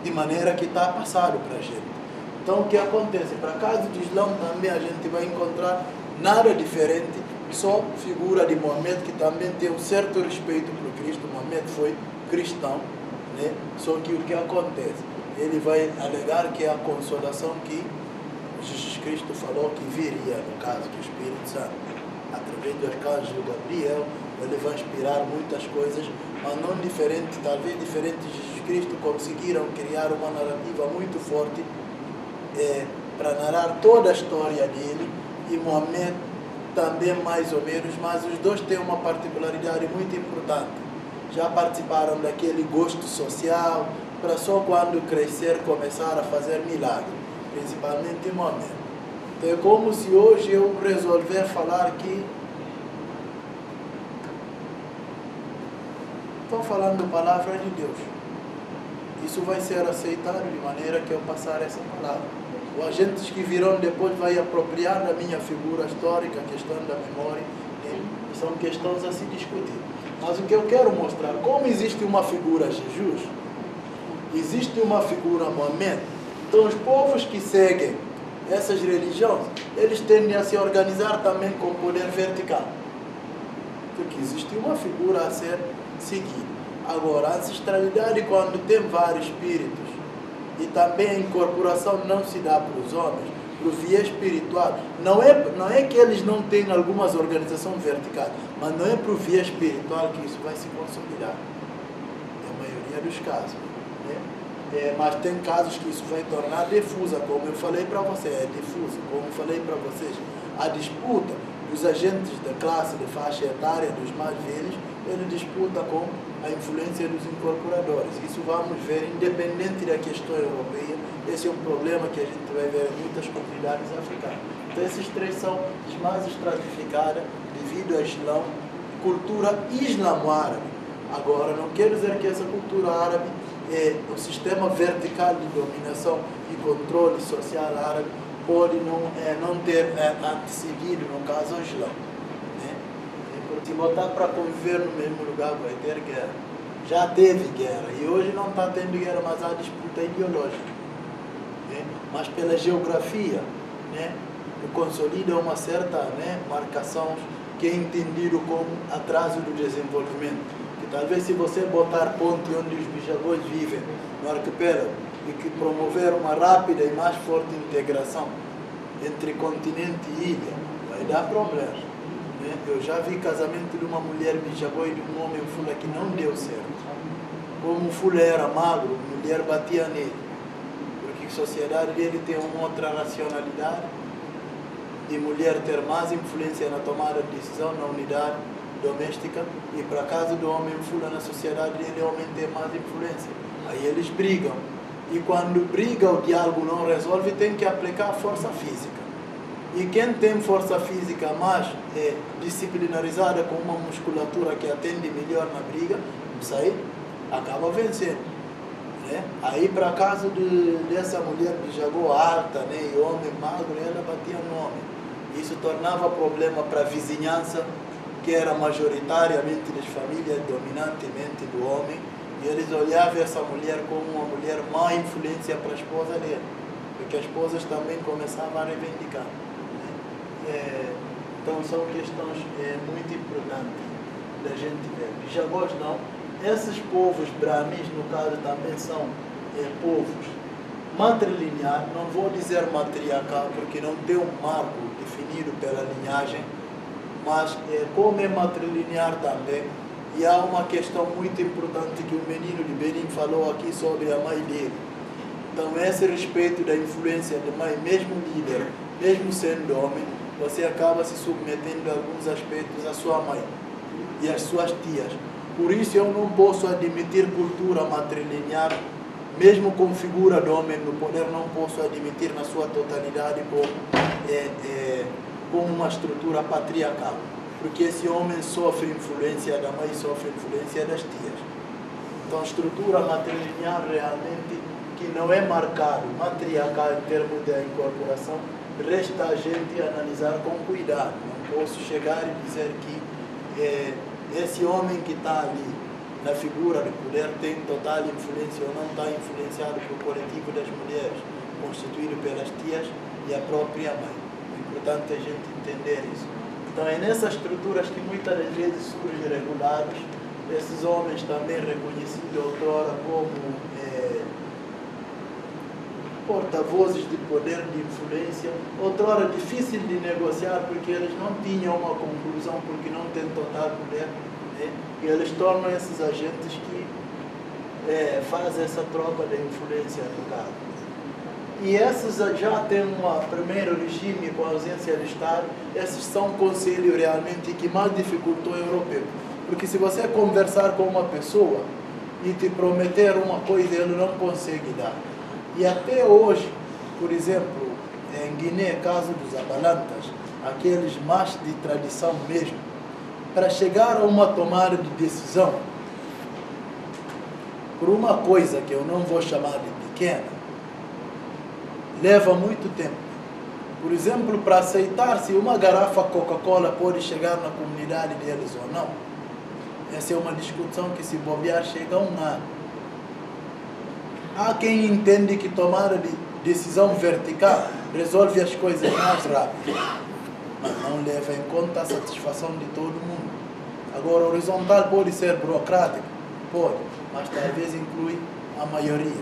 A: de maneira que está passado para a gente. Então o que acontece? Para caso do Islã também a gente vai encontrar nada diferente, só figura de Mohamed, que também tem um certo respeito por Cristo. Mohamed foi cristão, né? Só que o que acontece? Ele vai alegar que é a consolação que Jesus Cristo falou que viria, no caso do Espírito Santo, através do arcanjo Gabriel. Ele vai inspirar muitas coisas, mas não diferente, talvez diferente de Jesus Cristo, conseguiram criar uma narrativa muito forte para narrar toda a história dele, e Mohamed também mais ou menos, mas os dois têm uma particularidade muito importante. Já participaram daquele gosto social, para só quando crescer começar a fazer milagres, principalmente Mohamed. Então é como se hoje eu resolver falar que estou falando palavra de Deus. Isso vai ser aceitado de maneira que eu passar essa palavra. Os agentes que virão depois vai apropriar da minha figura histórica, a questão da memória, são questões a se discutir. Mas o que eu quero mostrar, como existe uma figura Jesus, existe uma figura Mohamed, então os povos que seguem essas religiões, eles tendem a se organizar também com poder vertical. Porque existe uma figura a ser seguida. Agora, a ancestralidade, quando tem vários espíritos, e também a incorporação não se dá para os homens, para o viés espiritual, não é que eles não têm algumas organizações verticais, mas não é para o viés espiritual que isso vai se consolidar. É a maioria dos casos. Né? Mas tem casos que isso vai tornar difusa, como eu falei para você, é difuso, como eu falei para vocês. A disputa dos agentes da classe de faixa etária, dos mais velhos, ele disputa com a influência dos incorporadores. Isso vamos ver, independente da questão europeia, esse é um problema que a gente vai ver em muitas comunidades africanas. Então esses três são os mais estratificados devido à Islã, cultura islamo-árabe. Agora, não quero dizer que essa cultura árabe é o sistema vertical de dominação e controle social árabe pode não ter antecedido, no caso, o Islã. Se botar para conviver no mesmo lugar, vai ter guerra. Já teve guerra, e hoje não está tendo guerra, mas há disputa ideológica. Né? Mas pela geografia, né, consolida uma certa marcação que é entendido como atraso do desenvolvimento. Que talvez se você botar ponte onde os bijagôs vivem, no arquipélago, e que promover uma rápida e mais forte integração entre continente e ilha, vai dar problemas. Eu já vi casamento de uma mulher bijagô e de um homem fula que não deu certo. Como o fula era magro, a mulher batia nele. Porque a sociedade dele tem uma outra racionalidade de mulher ter mais influência na tomada de decisão na unidade doméstica, e para casa do homem fula na sociedade dele, o homem tem mais influência. Aí eles brigam. E quando briga, o diálogo não resolve, tem que aplicar a força física. E quem tem força física mais disciplinarizada, com uma musculatura que atende melhor na briga, isso aí acaba vencendo. Né? Aí, para caso dessa mulher bijagô alta, né, e homem magro, ela batia no homem. Isso tornava problema para a vizinhança, que era majoritariamente das famílias, dominantemente do homem, e eles olhavam essa mulher como uma mulher má influência para a esposa dele, porque as esposas também começavam a reivindicar. Então são questões muito importantes da gente ver. Bijagôs não. Esses povos brahmis, no caso, também são povos matrilinear, não vou dizer matriarcal, porque não tem um marco definido pela linhagem, mas como é matrilinear também, e há uma questão muito importante que o menino de Benin falou aqui sobre a mãe dele. Então esse respeito da influência da mãe, mesmo líder, mesmo sendo homem, você acaba se submetendo a alguns aspectos à sua mãe e às suas tias. Por isso eu não posso admitir cultura matrilinear, mesmo com figura de homem no poder, não posso admitir na sua totalidade como uma estrutura patriarcal. Porque esse homem sofre influência da mãe, sofre influência das tias. Então a estrutura matrilinear realmente, que não é marcado matriarcal em termos da incorporação, resta a gente analisar com cuidado. Não posso chegar e dizer que esse homem que está ali na figura de poder tem total influência ou não está influenciado pelo coletivo das mulheres. constituído pelas tias e a própria mãe. É importante a gente entender isso. Então é nessas estruturas que muitas das vezes surgem regulados esses homens também reconhecidos outrora como porta-vozes de poder, de influência, outrora difícil de negociar porque eles não tinham uma conclusão, porque não têm total poder, né? E eles tornam esses agentes que fazem essa troca de influência no caso. E esses já têm um primeiro regime com ausência do Estado, esses são o conselho realmente que mais dificultou o europeu. Porque se você conversar com uma pessoa e te prometer uma coisa, ele não consegue dar. E até hoje, por exemplo, em Guiné, caso dos Abalantas, aqueles mais de tradição mesmo, para chegar a uma tomada de decisão, por uma coisa que eu não vou chamar de pequena, leva muito tempo. Por exemplo, para aceitar se uma garrafa Coca-Cola pode chegar na comunidade deles ou não, essa é uma discussão que, se bobear, chega a um ano. Há quem entende que tomada de decisão vertical resolve as coisas mais rápido, mas não leva em conta a satisfação de todo mundo. Agora, horizontal pode ser burocrático? Pode, mas talvez inclui a maioria,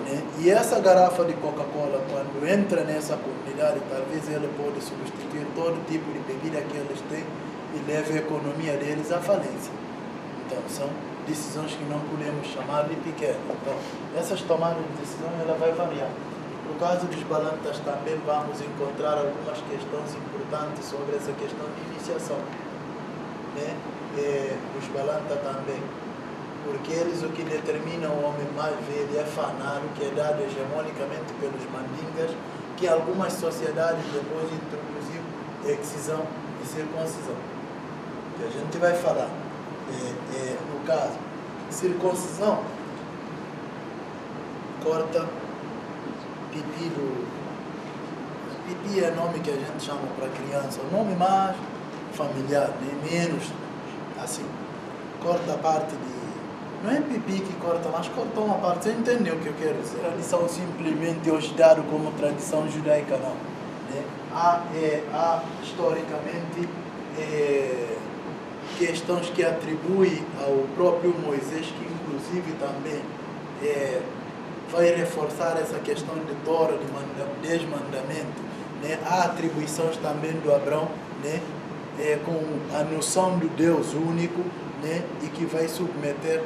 A: né? E essa garrafa de Coca-Cola, quando entra nessa comunidade, talvez ela pode substituir todo tipo de bebida que eles têm e leve a economia deles à falência. Então, são decisões que não podemos chamar de pequenas. Então, essas tomadas de decisão, ela vai variar. No caso dos Balantas também vamos encontrar algumas questões importantes sobre essa questão de iniciação, né? Os Balantas também, porque eles o que determinam o homem mais velho é fanário, que é dado hegemonicamente pelos mandingas, que algumas sociedades depois introduziram excisão e circuncisão, que a gente vai falar. No caso, circuncisão corta pipi do... Pipi é nome que a gente chama para criança, o nome mais familiar, nem menos assim. Corta a parte de... Não é pipi que corta, mas corta uma parte. Você entendeu o que eu quero dizer? Eles são simplesmente hoje dados como tradição judaica, não, né? Há historicamente questões que atribui ao próprio Moisés, que inclusive também vai reforçar essa questão de Torá, de 10 mandamentos, né? Há atribuições também do Abraão, né? Com a noção do Deus único, né? E que vai submeter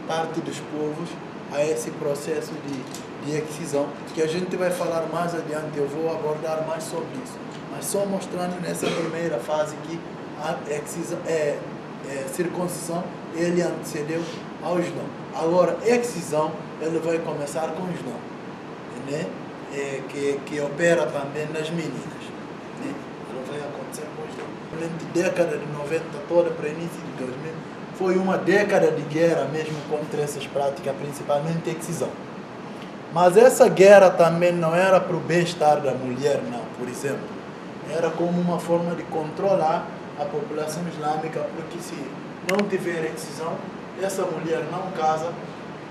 A: parte dos povos a esse processo de excisão, que a gente vai falar mais adiante, eu vou abordar mais sobre isso, mas só mostrando nessa primeira fase que a circuncisão, ele antecedeu aos não. Agora, excisão, ele vai começar com os não, né? Que opera também nas meninas, né? Ela vai acontecer com os não. Durante a década de 90 toda para início de 2000, foi uma década de guerra mesmo contra essas práticas, principalmente a excisão. Mas essa guerra também não era para o bem-estar da mulher, não, por exemplo. Era como uma forma de controlar a população islâmica, porque se não tiver excisão, essa mulher não casa,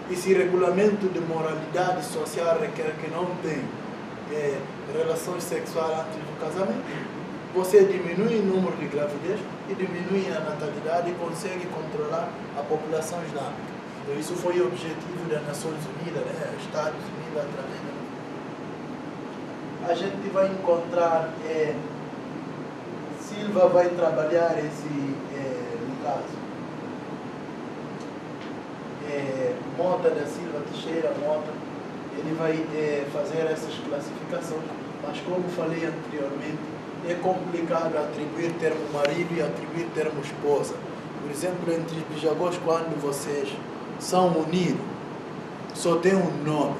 A: e se regulamento de moralidade social requer que não tenha relações sexuais antes do casamento, você diminui o número de gravidez e diminui a natalidade e consegue controlar a população islâmica. Então, isso foi o objetivo das Nações Unidas, né? Estados Unidos, através da... A gente vai encontrar... Silva vai trabalhar no caso, Mota da Silva, Teixeira Mota, ele vai fazer essas classificações, mas como falei anteriormente, é complicado atribuir termo marido e atribuir termo esposa. Por exemplo, entre os bijagós, quando vocês são unidos, só tem um nome.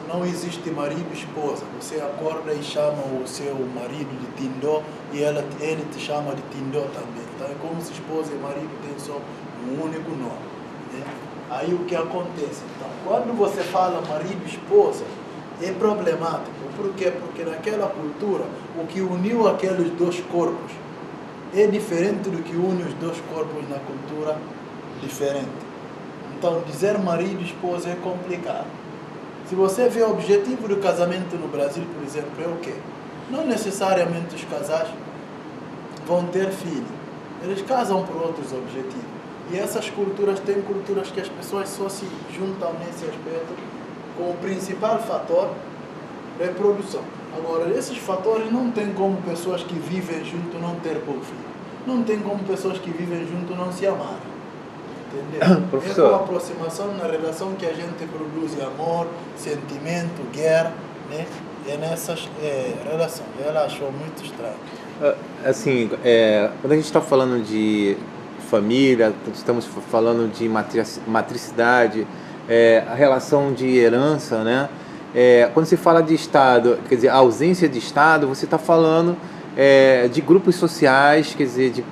A: Não existe marido e esposa. Você acorda e chama o seu marido de Tindó e ele te chama de Tindó também. Então é como se esposa e marido têm só um único nome, né? Aí o que acontece? Então, quando você fala marido e esposa, é problemático. Por quê? Porque naquela cultura, o que uniu aqueles dois corpos é diferente do que une os dois corpos na cultura diferente. Então, dizer marido e esposa é complicado. Se você vê o objetivo do casamento no Brasil, por exemplo, é o quê? Não necessariamente os casais vão ter filhos. Eles casam por outros objetivos. E essas culturas, tem culturas que as pessoas só se juntam nesse aspecto com o principal fator, reprodução. Agora, esses fatores não tem como pessoas que vivem junto não ter por filho. Não tem como pessoas que vivem junto não se amarem. Entendeu?
B: Professor.
A: É com a aproximação na relação que a gente produz amor, sentimento, guerra, né? É nessas relações. Ela achou muito estranho.
B: Assim, quando a gente está falando de família, estamos falando de matricidade, a relação de herança, né? Quando se fala de Estado, quer dizer, a ausência de Estado, você está falando de grupos sociais, quer dizer,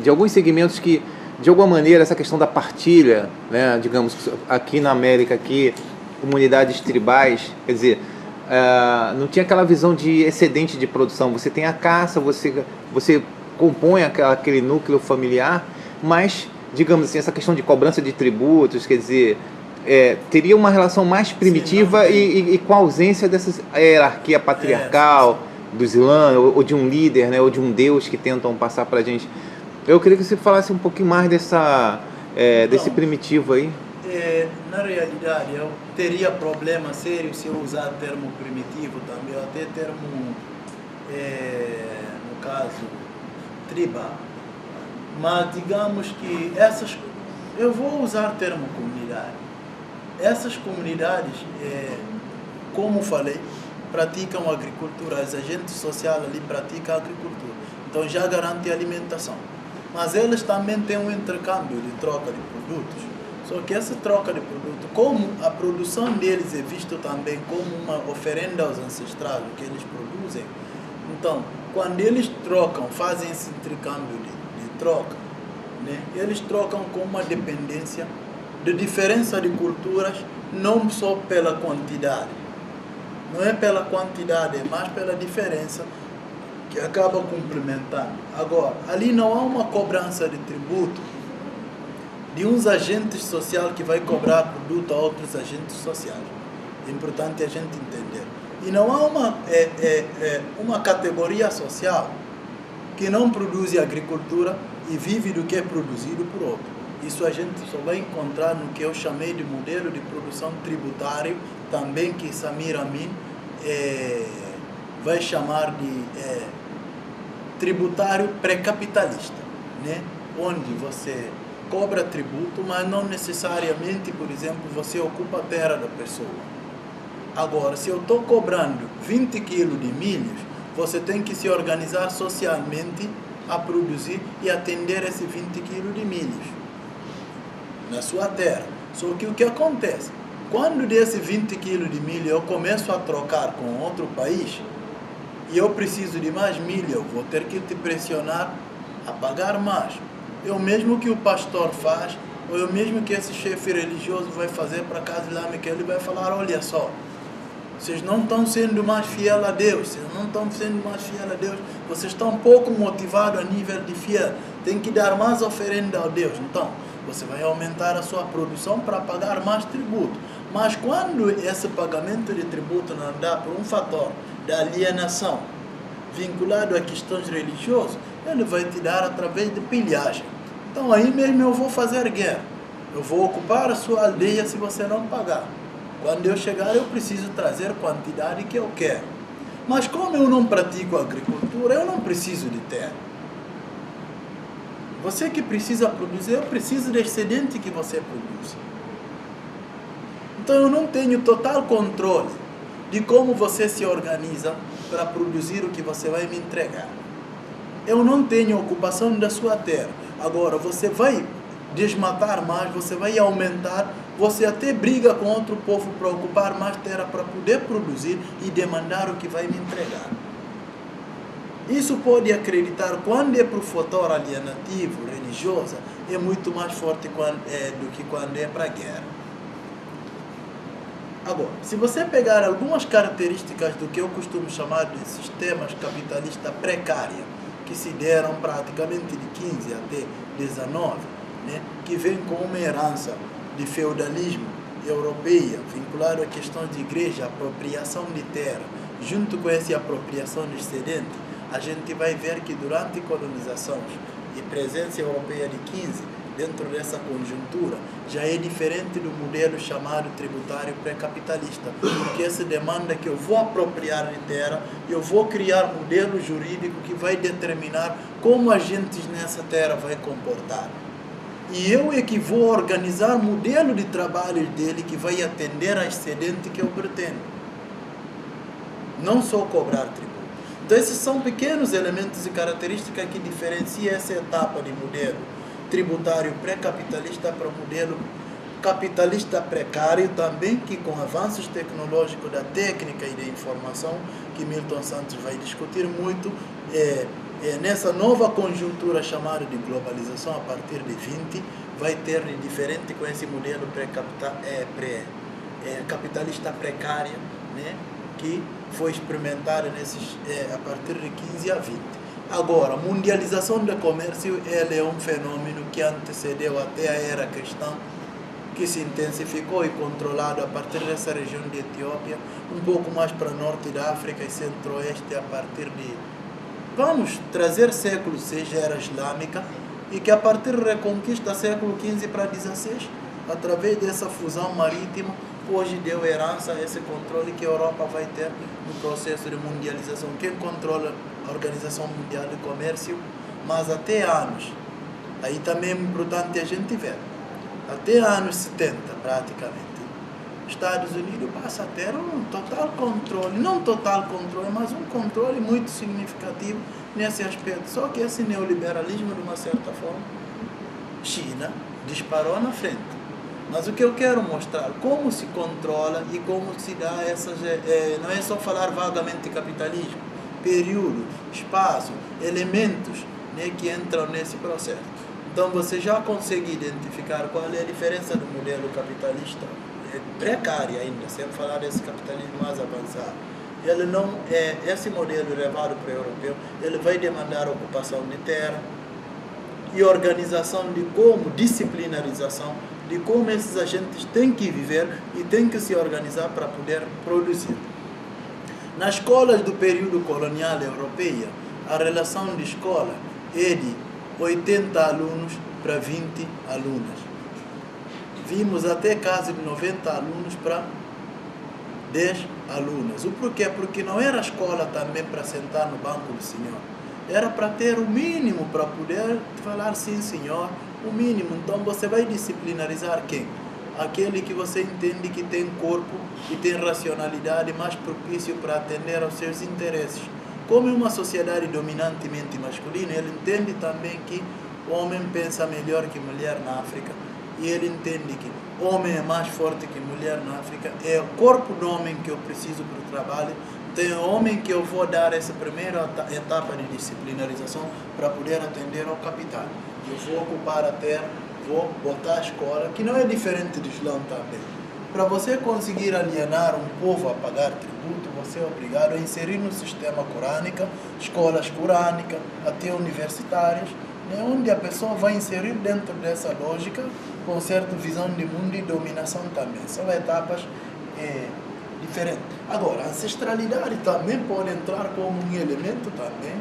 B: de alguns segmentos que, de alguma maneira, essa questão da partilha, né? Digamos, aqui na América, aqui, comunidades tribais, quer dizer, não tinha aquela visão de excedente de produção. Você tem a caça, você compõe aquele núcleo familiar, mas, digamos assim, essa questão de cobrança de tributos, quer dizer, teria uma relação mais primitiva. Sim, e com a ausência dessa hierarquia patriarcal do Islã, ou de um líder, né, ou de um Deus que tentam passar para a gente. Eu queria que você falasse um pouquinho mais desse primitivo aí.
A: Na realidade, eu teria problema sério se eu usar o termo primitivo também, até termo, no caso, tribal. Mas digamos que eu vou usar o termo comunidade. Essas comunidades, como falei, praticam agricultura, os agentes sociais ali praticam agricultura, então já garante alimentação. Mas eles também têm um intercâmbio de troca de produtos. Só que essa troca de produto, como a produção deles é vista também como uma oferenda aos ancestrais, o que eles produzem, então, quando eles trocam, fazem esse intercâmbio de troca, né, eles trocam com uma dependência de diferença de culturas, não só pela quantidade. Não é pela quantidade, é mais pela diferença que acaba complementando. Agora, ali não há uma cobrança de tributo de uns agentes sociais que vai cobrar produto a outros agentes sociais. É importante a gente entender. E não há uma categoria social que não produz agricultura e vive do que é produzido por outro. Isso a gente só vai encontrar no que eu chamei de modelo de produção tributário, também que Samir Amin vai chamar de tributário pré-capitalista, né? Onde você cobra tributo, mas não necessariamente, por exemplo, você ocupa a terra da pessoa. Agora, se eu estou cobrando 20 quilos de milhos, você tem que se organizar socialmente a produzir e atender esses 20 quilos de milhos na sua terra. Só que o que acontece? Quando desse 20 quilos de milho eu começo a trocar com outro país e eu preciso de mais milho, eu vou ter que te pressionar a pagar mais. É o mesmo que o pastor faz, ou é o mesmo que esse chefe religioso vai fazer para a casa islâmica. Ele vai falar, olha só, vocês não estão sendo mais fiel a Deus, vocês estão pouco motivados a nível de fiel, tem que dar mais oferenda a Deus. Então, você vai aumentar a sua produção para pagar mais tributo. Mas quando esse pagamento de tributo não dá por um fator da alienação vinculado a questões religiosas, ele vai te dar através de pilhagem. Então aí mesmo eu vou fazer guerra. Eu vou ocupar a sua aldeia se você não pagar. Quando eu chegar eu preciso trazer a quantidade que eu quero. Mas como eu não pratico agricultura, eu não preciso de terra. Você que precisa produzir, eu preciso do excedente que você produz. Então eu não tenho total controle de como você se organiza para produzir o que você vai me entregar. Eu não tenho ocupação da sua terra. Agora, você vai desmatar mais, você vai aumentar, você até briga com outro povo para ocupar mais terra para poder produzir e demandar o que vai me entregar. Isso pode acreditar, quando é para o fator alienativo, religioso, é muito mais forte do que quando é para a guerra. Agora, se você pegar algumas características do que eu costumo chamar de sistemas capitalistas precários, que se deram praticamente de 15 até 19, né, que vem com uma herança de feudalismo europeia, vinculado à questão de igreja, apropriação de terra, junto com essa apropriação de excedente, a gente vai ver que durante colonizações e presença europeia de 15, dentro dessa conjuntura, já é diferente do modelo chamado tributário pré-capitalista, porque essa demanda que eu vou apropriar de terra, eu vou criar modelo jurídico que vai determinar como a gente nessa terra vai comportar. E eu é que vou organizar modelo de trabalho dele que vai atender a excedente que eu pretendo. Não só cobrar tributo. Então esses são pequenos elementos e características que diferenciam essa etapa de modelo tributário pré-capitalista para o modelo capitalista precário também, que com avanços tecnológicos da técnica e da informação, que Milton Santos vai discutir muito, nessa nova conjuntura chamada de globalização a partir de 20, vai ter de diferente com esse modelo capitalista precário, né, que foi experimentado a partir de 15 a 20. Agora, a mundialização do comércio é um fenômeno que antecedeu até a era cristã, que se intensificou e controlado a partir dessa região de Etiópia, um pouco mais para o norte da África e centro-oeste a partir de, vamos trazer século VI, era islâmica, e que a partir da reconquista século XV para XVI, através dessa fusão marítima, hoje deu herança a esse controle que a Europa vai ter no processo de mundialização. Quem controla a Organização Mundial do Comércio, mas até anos, aí também é importante a gente ver, até anos 70 praticamente, Estados Unidos passa a ter um total controle, não total controle, mas um controle muito significativo nesse aspecto. Só que esse neoliberalismo, de uma certa forma, China disparou na frente. Mas o que eu quero mostrar, como se controla e como se dá essas... não é só falar vagamente capitalismo, período, espaço, elementos, né, que entram nesse processo. Então você já consegue identificar qual é a diferença do modelo capitalista precário ainda, sem falar desse capitalismo mais avançado. Ele não é esse modelo levado para o europeu, ele vai demandar ocupação de terra e organização de como, disciplinarização, de como esses agentes têm que viver e têm que se organizar para poder produzir. Nas escolas do período colonial europeia, a relação de escola é de 80 alunos para 20 alunas. Vimos até casos de 90 alunos para 10 alunas. O porquê? Porque não era a escola também para sentar no banco do senhor. Era para ter o mínimo, para poder falar sim, senhor, o mínimo. Então você vai disciplinarizar quem? Aquele que você entende que tem corpo e tem racionalidade mais propício para atender aos seus interesses. Como é uma sociedade dominantemente masculina, ele entende também que o homem pensa melhor que mulher na África. E ele entende que o homem é mais forte que mulher na África. É o corpo do homem que eu preciso para o trabalho. Tem o homem que eu vou dar essa primeira etapa de disciplinarização para poder atender ao capital. Eu vou ocupar a terra, vou botar a escola, que não é diferente do Islã também. Para você conseguir alienar um povo a pagar tributo, você é obrigado a inserir no sistema corânico, escolas corânicas, até universitárias, né, onde a pessoa vai inserir dentro dessa lógica, com certa visão de mundo e dominação também. São etapas diferentes. Agora, a ancestralidade também pode entrar como um elemento também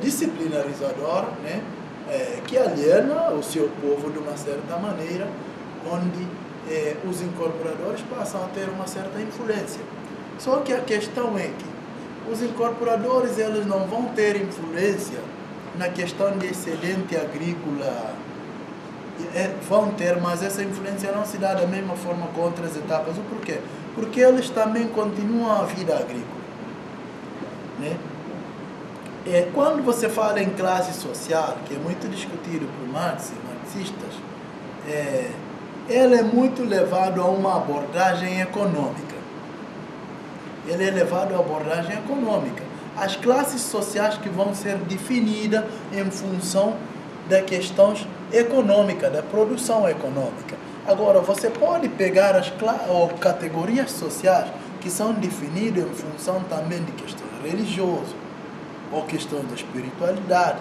A: disciplinarizador, né, que aliena o seu povo de uma certa maneira, onde os incorporadores passam a ter uma certa influência. Só que a questão é que os incorporadores eles não vão ter influência na questão de excedente agrícola. Vão ter, mas essa influência não se dá da mesma forma com outras etapas. O porquê? Porque eles também continuam a vida agrícola, né? Quando você fala em classe social, que é muito discutido por marxistas, ele é muito levado a uma abordagem econômica. Ele é levado a abordagem econômica. As classes sociais que vão ser definidas em função das questões econômicas, da produção econômica. Agora, você pode pegar as categorias sociais que são definidas em função também de questões religiosas, ou questões da espiritualidade,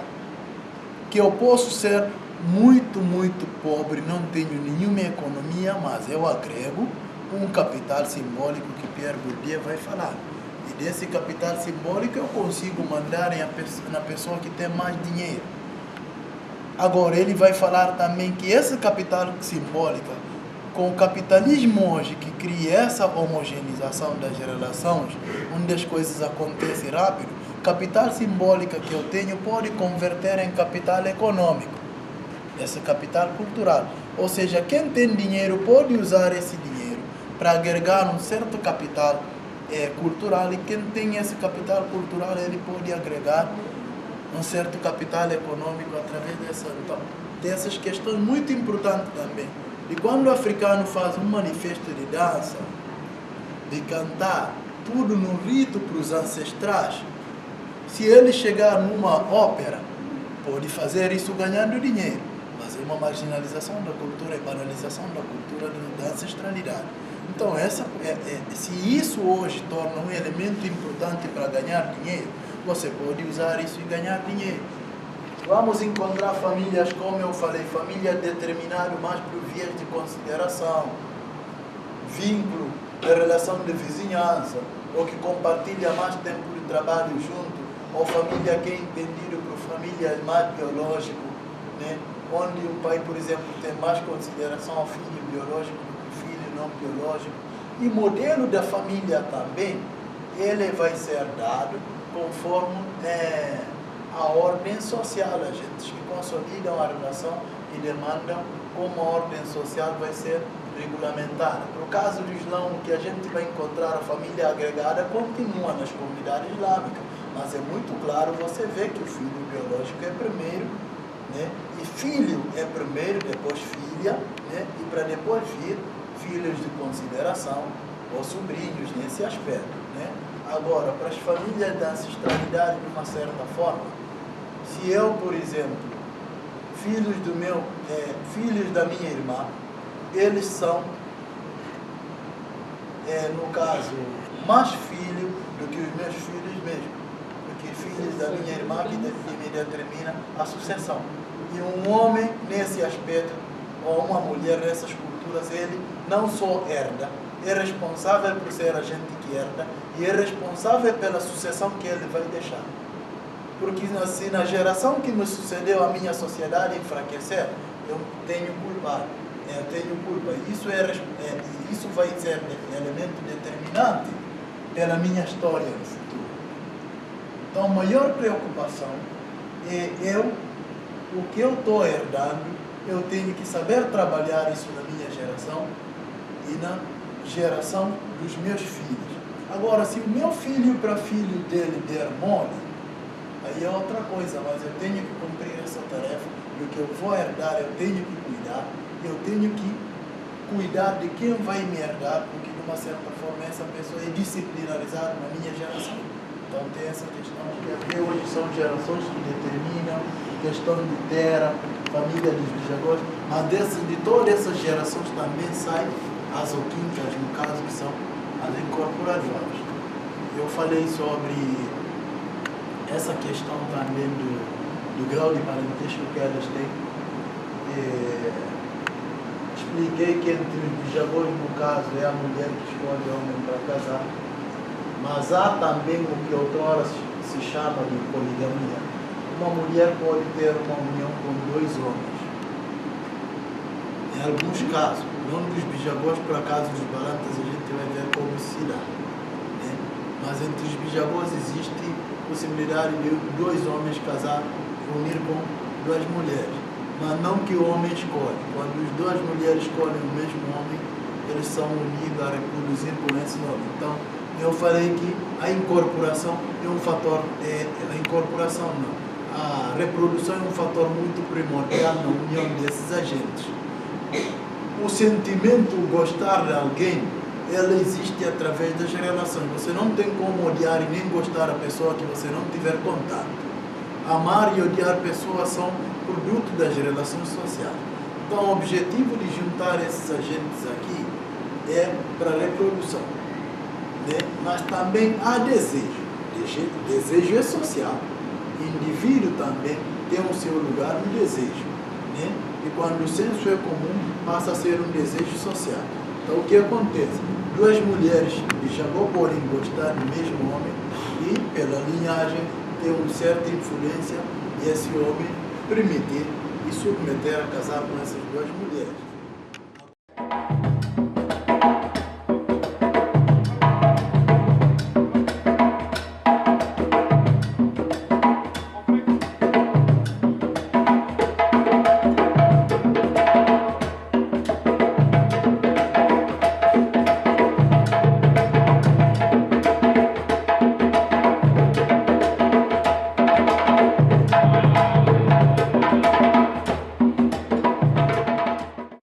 A: que eu posso ser muito, muito pobre, não tenho nenhuma economia, mas eu agrego um capital simbólico que Pierre Bourdieu vai falar. E desse capital simbólico eu consigo mandar na pessoa que tem mais dinheiro. Agora, ele vai falar também que esse capital simbólico, com o capitalismo hoje, que cria essa homogeneização das relações, onde as coisas acontecem rápido, capital simbólico que eu tenho pode converter em capital econômico, esse capital cultural. Ou seja, quem tem dinheiro pode usar esse dinheiro para agregar um certo capital cultural, e quem tem esse capital cultural, ele pode agregar um certo capital econômico através dessas questões muito importantes também. E quando o africano faz um manifesto de dança, de cantar, tudo no rito para os ancestrais, se ele chegar numa ópera, pode fazer isso ganhando dinheiro, mas é uma marginalização da cultura e banalização da cultura da ancestralidade. Então, se isso hoje torna um elemento importante para ganhar dinheiro, você pode usar isso e ganhar dinheiro. Vamos encontrar famílias, como eu falei, família determinada mais por vias de consideração, vínculo de relação de vizinhança, ou que compartilha mais tempo de trabalho junto, ou família que é entendido por família mais biológico, né? Onde o pai, por exemplo, tem mais consideração ao filho biológico do que o filho não biológico. E modelo da família também, ele vai ser dado conforme a ordem social, a gente que consolidam a relação e demandam como a ordem social vai ser regulamentada. No caso do Islã, o que a gente vai encontrar, a família agregada continua nas comunidades islâmicas, mas é muito claro, você vê que o filho biológico é primeiro, né? E filho é primeiro, depois filha, né? E para depois vir filhos de consideração ou sobrinhos nesse aspecto, né? Agora, para as famílias da ancestralidade, de uma certa forma, se eu, por exemplo, filhos da minha irmã, eles são, no caso, mais filhos do que os meus filhos mesmo, porque filhos da minha irmã que me determina a sucessão. E um homem, nesse aspecto, ou uma mulher nessas culturas, ele não só herda, é responsável por ser a gente que herda e é responsável pela sucessão que ele vai deixar. Porque se na geração que me sucedeu a minha sociedade enfraquecer, eu tenho culpa. Isso vai ser elemento determinante pela minha história no futuro. Então, a maior preocupação é o que eu estou herdando, eu tenho que saber trabalhar isso na minha geração e na geração dos meus filhos. Agora, se o meu filho para filho dele der mole, aí é outra coisa, mas eu tenho que cumprir essa tarefa, e o que eu vou herdar eu tenho que cuidar, eu tenho que cuidar de quem vai me herdar, porque de uma certa forma essa pessoa é disciplinarizada na minha geração. Então tem essa questão que até hoje são gerações que determinam, questão de terra, família dos bisavós, mas de todas essas gerações também saem as oquintas, no caso, que são as incorporadoras. Eu falei sobre essa questão também do grau de parentesco que elas têm. Expliquei que entre os bisavós, no caso, é a mulher que escolhe o homem para casar, mas há também o que outrora se chama de poligamia. Uma mulher pode ter uma união com 2 homens. Em alguns casos, não dos bisavós, por acaso dos balantas, a gente vai ver como se dá, né? Mas entre os bisavós existe possibilidade de 2 homens casar, unir com 2 mulheres. Mas não que o homem escolhe. Quando as 2 mulheres escolhem o mesmo homem, eles são unidos a reproduzir com esse nome. Então, eu falei que a incorporação é um fator, a reprodução é um fator muito primordial na união desses agentes. O sentimento gostar de alguém, ela existe através das relações. Você não tem como odiar e nem gostar da pessoa que você não tiver contato. Amar e odiar pessoas são produto das relações sociais. Então, o objetivo de juntar esses agentes aqui é para a reprodução, né? Mas também há desejo. Desejo é social. indivíduo também tem o seu lugar no desejo, né? E quando o senso é comum, passa a ser um desejo social. Então, o que acontece? Duas mulheres que já não podem gostar do mesmo homem e, pela linhagem, tem uma certa influência e esse homem permitir e submeter a casar com essas duas mulheres.